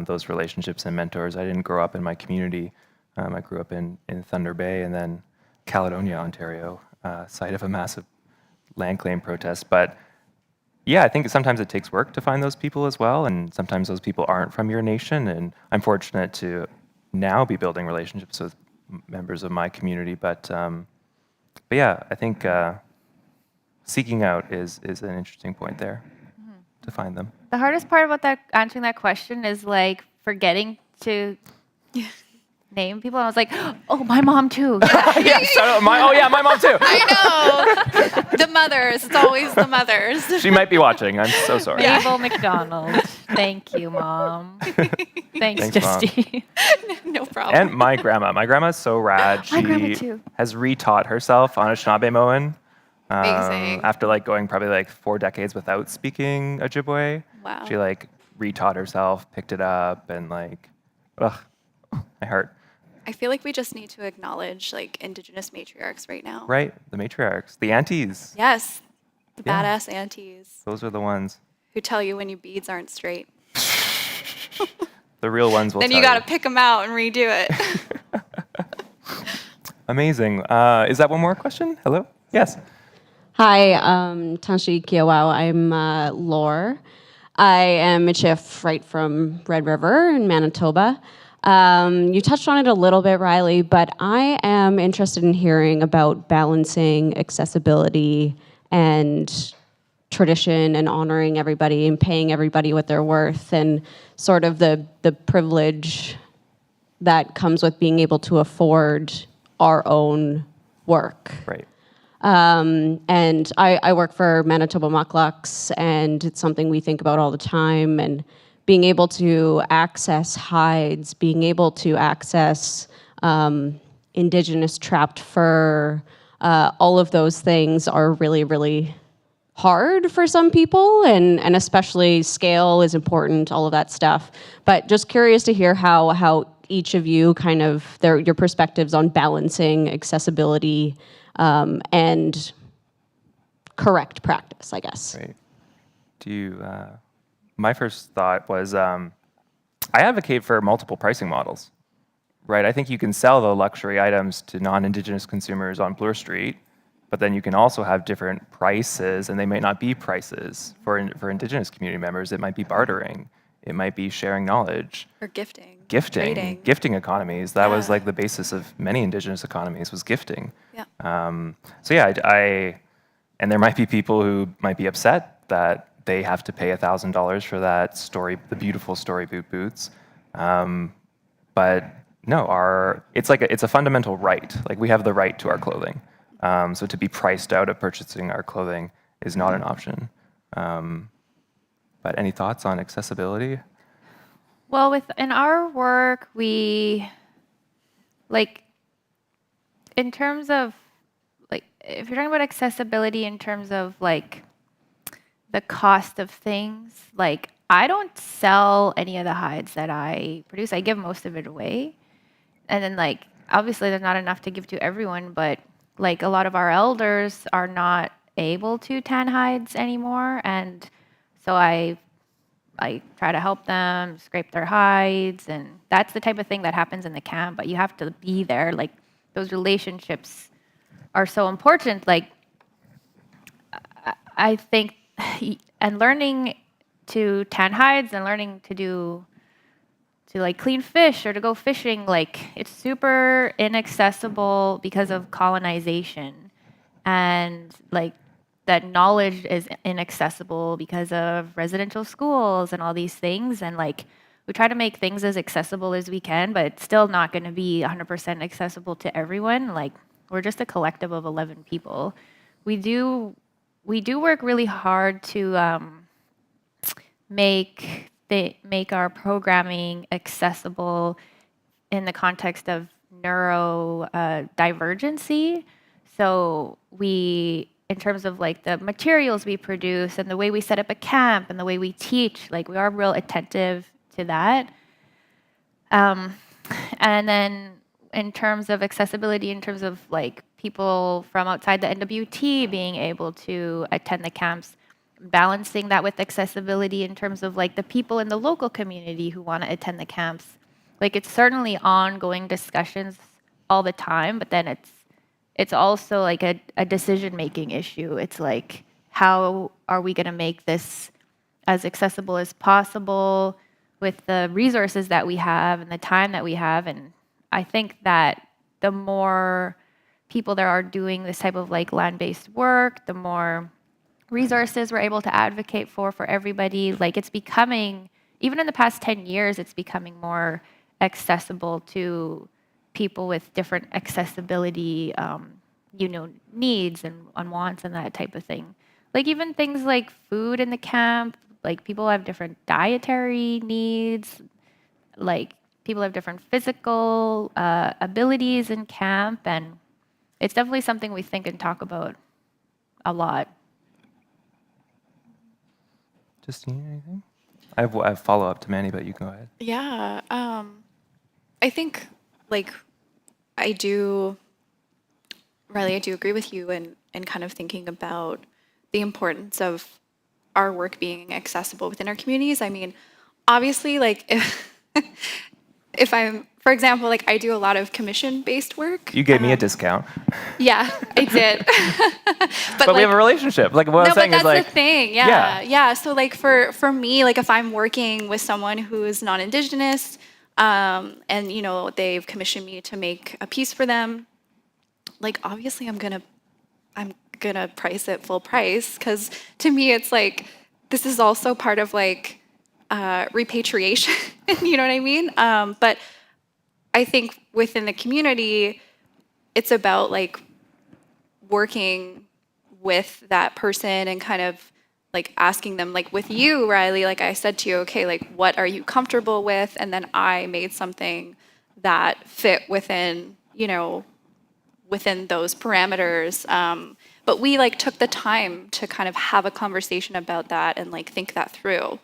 those relationships and mentors. I didn't grow up in my community. I grew up in Thunder Bay and then Caledonia, Ontario, site of a massive land claim protest. But yeah, I think sometimes it takes work to find those people as well, and sometimes those people aren't from your nation. And I'm fortunate to now be building relationships with members of my community. But yeah, I think seeking out is an interesting point there to find them. The hardest part about answering that question is like forgetting to name people. I was like, oh, my mom too. Yeah, my mom too. I know. The mothers. It's always the mothers. She might be watching. I'm so sorry. Mandee McDonald. Thank you, Mom. Thanks Justine. No problem. And my grandma. My grandma's so rad. She has retaught herself on Anishinaabemowin. Amazing. After like going probably like 4 decades without speaking Ojibwe. Wow. She like retaught herself, picked it up, and like, ugh, my heart. I feel like we just need to acknowledge like Indigenous matriarchs right now. Right, the matriarchs, the aunties. Yes, the badass aunties. Those are the ones. Who tell you when your beads aren't straight. The real ones will then tell you got to pick them out and redo it. Amazing. Is that one more question? Hello? Yes. Hi, Tanshi Kiawao. I'm Lore. I am a chief right from Red River in Manitoba. You touched on it a little bit, Riley, but I am interested in hearing about balancing accessibility and tradition and honoring everybody and paying everybody what they're worth, and sort of the privilege that comes with being able to afford our own work. Right. And I work for Manitoba Mucklucks, and it's something we think about all the time. And being able to access hides, being able to access Indigenous trapped fur, all of those things are really, really hard for some people, and especially scale is important, all of that stuff. But just curious to hear how each of you kind of your perspectives on balancing accessibility and correct practice, I guess. Right. My first thought was, I advocate for multiple pricing models, right? I think you can sell the luxury items to non-Indigenous consumers on Bloor Street, but then you can also have different prices, and they may not be prices. For Indigenous community members, it might be bartering. It might be sharing knowledge. Or gifting. Gifting. Trading. Gifting economies. That was like the basis of many Indigenous economies, was gifting. Yeah. So yeah, and there might be people who might be upset that they have to pay $1,000 for that the beautiful story boot boots. But no, it's a fundamental right. Like, we have the right to our clothing. So to be priced out of purchasing our clothing is not an option. But any thoughts on accessibility? Well, in our work, we, like, in terms of, like, if you're talking about accessibility in terms of, like, the cost of things, like, I don't sell any of the hides that I produce. I give most of it away. And then, like, obviously there's not enough to give to everyone, but, like, a lot of our elders are not able to tan hides anymore. And so I try to help them scrape their hides. And that's the type of thing that happens in the camp, but you have to be there. Like, those relationships are so important. Like, I think, and learning to tan hides and learning to like clean fish or to go fishing, like, it's super inaccessible because of colonization, and like that knowledge is inaccessible because of residential schools and all these things. And like, we try to make things as accessible as we can, but it's still not going to be 100% accessible to everyone. Like, we're just a collective of 11 people. We do work really hard to make our programming accessible in the context of neurodivergency. So in terms of like the materials we produce and the way we set up a camp and the way we teach, like, we are real attentive to that. And then in terms of accessibility, in terms of like people from outside the NWT being able to attend the camps, balancing that with accessibility in terms of like the people in the local community who want to attend the camps. Like, it's certainly ongoing discussions all the time, but then it's also like a decision-making issue. It's like, how are we going to make this as accessible as possible with the resources that we have and the time that we have? And I think that the more people there are doing this type of like land-based work, the more resources we're able to advocate for everybody. Like, it's becoming, even in the past 10 years, it's becoming more accessible to people with different accessibility, needs and wants and that type of thing. Like, even things like food in the camp, like, people have different dietary needs, like, people have different physical abilities in camp, and it's definitely something we think and talk about a lot. Justine, anything? I have a follow-up to Mandy, but you can go ahead. Yeah. I think, like, Riley, I do agree with you in kind of thinking about the importance of our work being accessible within our communities. I mean, obviously, like, if I'm, for example, like, I do a lot of commission-based work. You gave me a discount. Yeah, I did. but we have a relationship. Like, what I'm saying is, like, but that's the thing. Yeah. So, like, for me, like, if I'm working with someone who is non-Indigenous, and they've commissioned me to make a piece for them, like, obviously I'm gonna price it full price, because to me it's like, this is also part of like repatriation. You know what I mean? But I think within the community, it's about like working with that person and kind of like asking them, like with you, Riley, like I said to you, okay, like, what are you comfortable with? And then I made something that fit within, within those parameters. But we like took the time to kind of have a conversation about that and like think that through.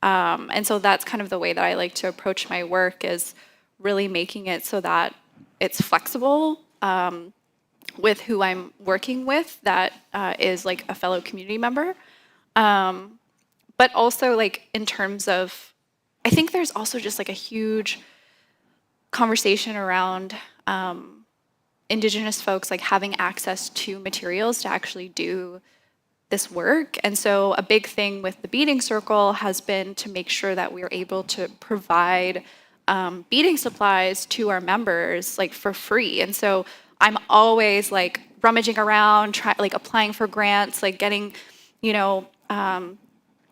And so that's kind of the way that I like to approach my work, is really making it so that it's flexible with who I'm working with that is like a fellow community member. But also like in terms of, I think there's also just like a huge conversation around Indigenous folks like having access to materials to actually do this work. And so a big thing with the beading circle has been to make sure that we are able to provide beading supplies to our members like for free. And so I'm always like rummaging around, like applying for grants, like getting, you know,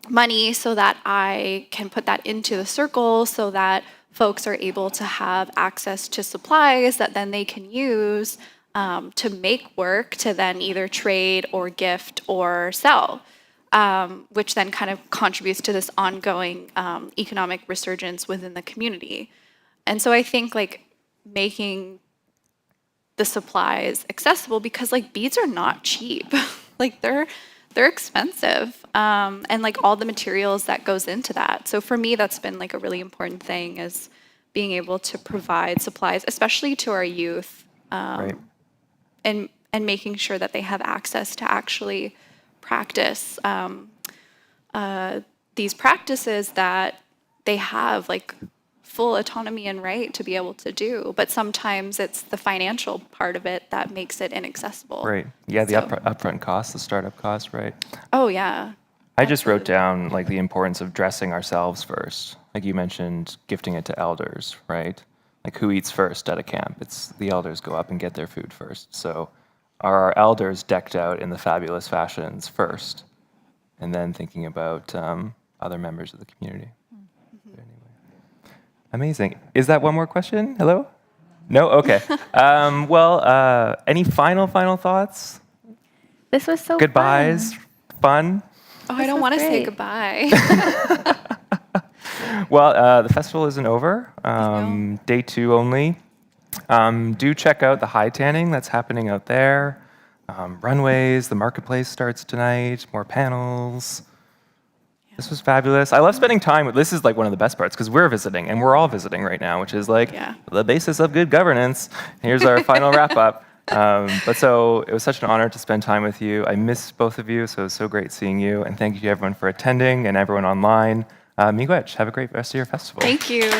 money so that I can put that into the circle so that folks are able to have access to supplies that then they can use to make work to then either trade or gift or sell, which then kind of contributes to this ongoing economic resurgence within the community. And so I think like making the supplies accessible, because like beads are not cheap. Like they're expensive, and like all the materials that goes into that. So for me, that's been like a really important thing, is being able to provide supplies, especially to our youth, Right. and making sure that they have access to actually practice these practices that they have like full autonomy and right to be able to do. But sometimes it's the financial part of it that makes it inaccessible. Right. Yeah, the So- upfront cost, the startup cost, right? Oh yeah. I just wrote down like the importance of dressing ourselves first. Like you mentioned, gifting it to elders, right? Like who eats first at a camp? It's the elders go up and get their food first. So are our elders decked out in the fabulous fashions first, and then thinking about other members of the community? But anyway. Amazing. Is that one more question? Hello? No? Okay. Any final thoughts? This was so Goodbyes? Fun? Oh, I This don't was want to say great. goodbye. Well, the festival isn't over. know. Day 2 only. Do check out the Hyde tanning that's happening out there. Runways, the marketplace starts tonight, more panels. This was fabulous. I love spending time with, this is like one of the best parts because we're visiting and we're all visiting right now, which is like Yeah. the basis of good governance. Here's our final wrap up. But so it was such an honor to spend time with you. I miss both of you, so it was so great seeing you. And thank you to everyone for attending and everyone online. Miigwech, have a great rest of your festival. Thank you.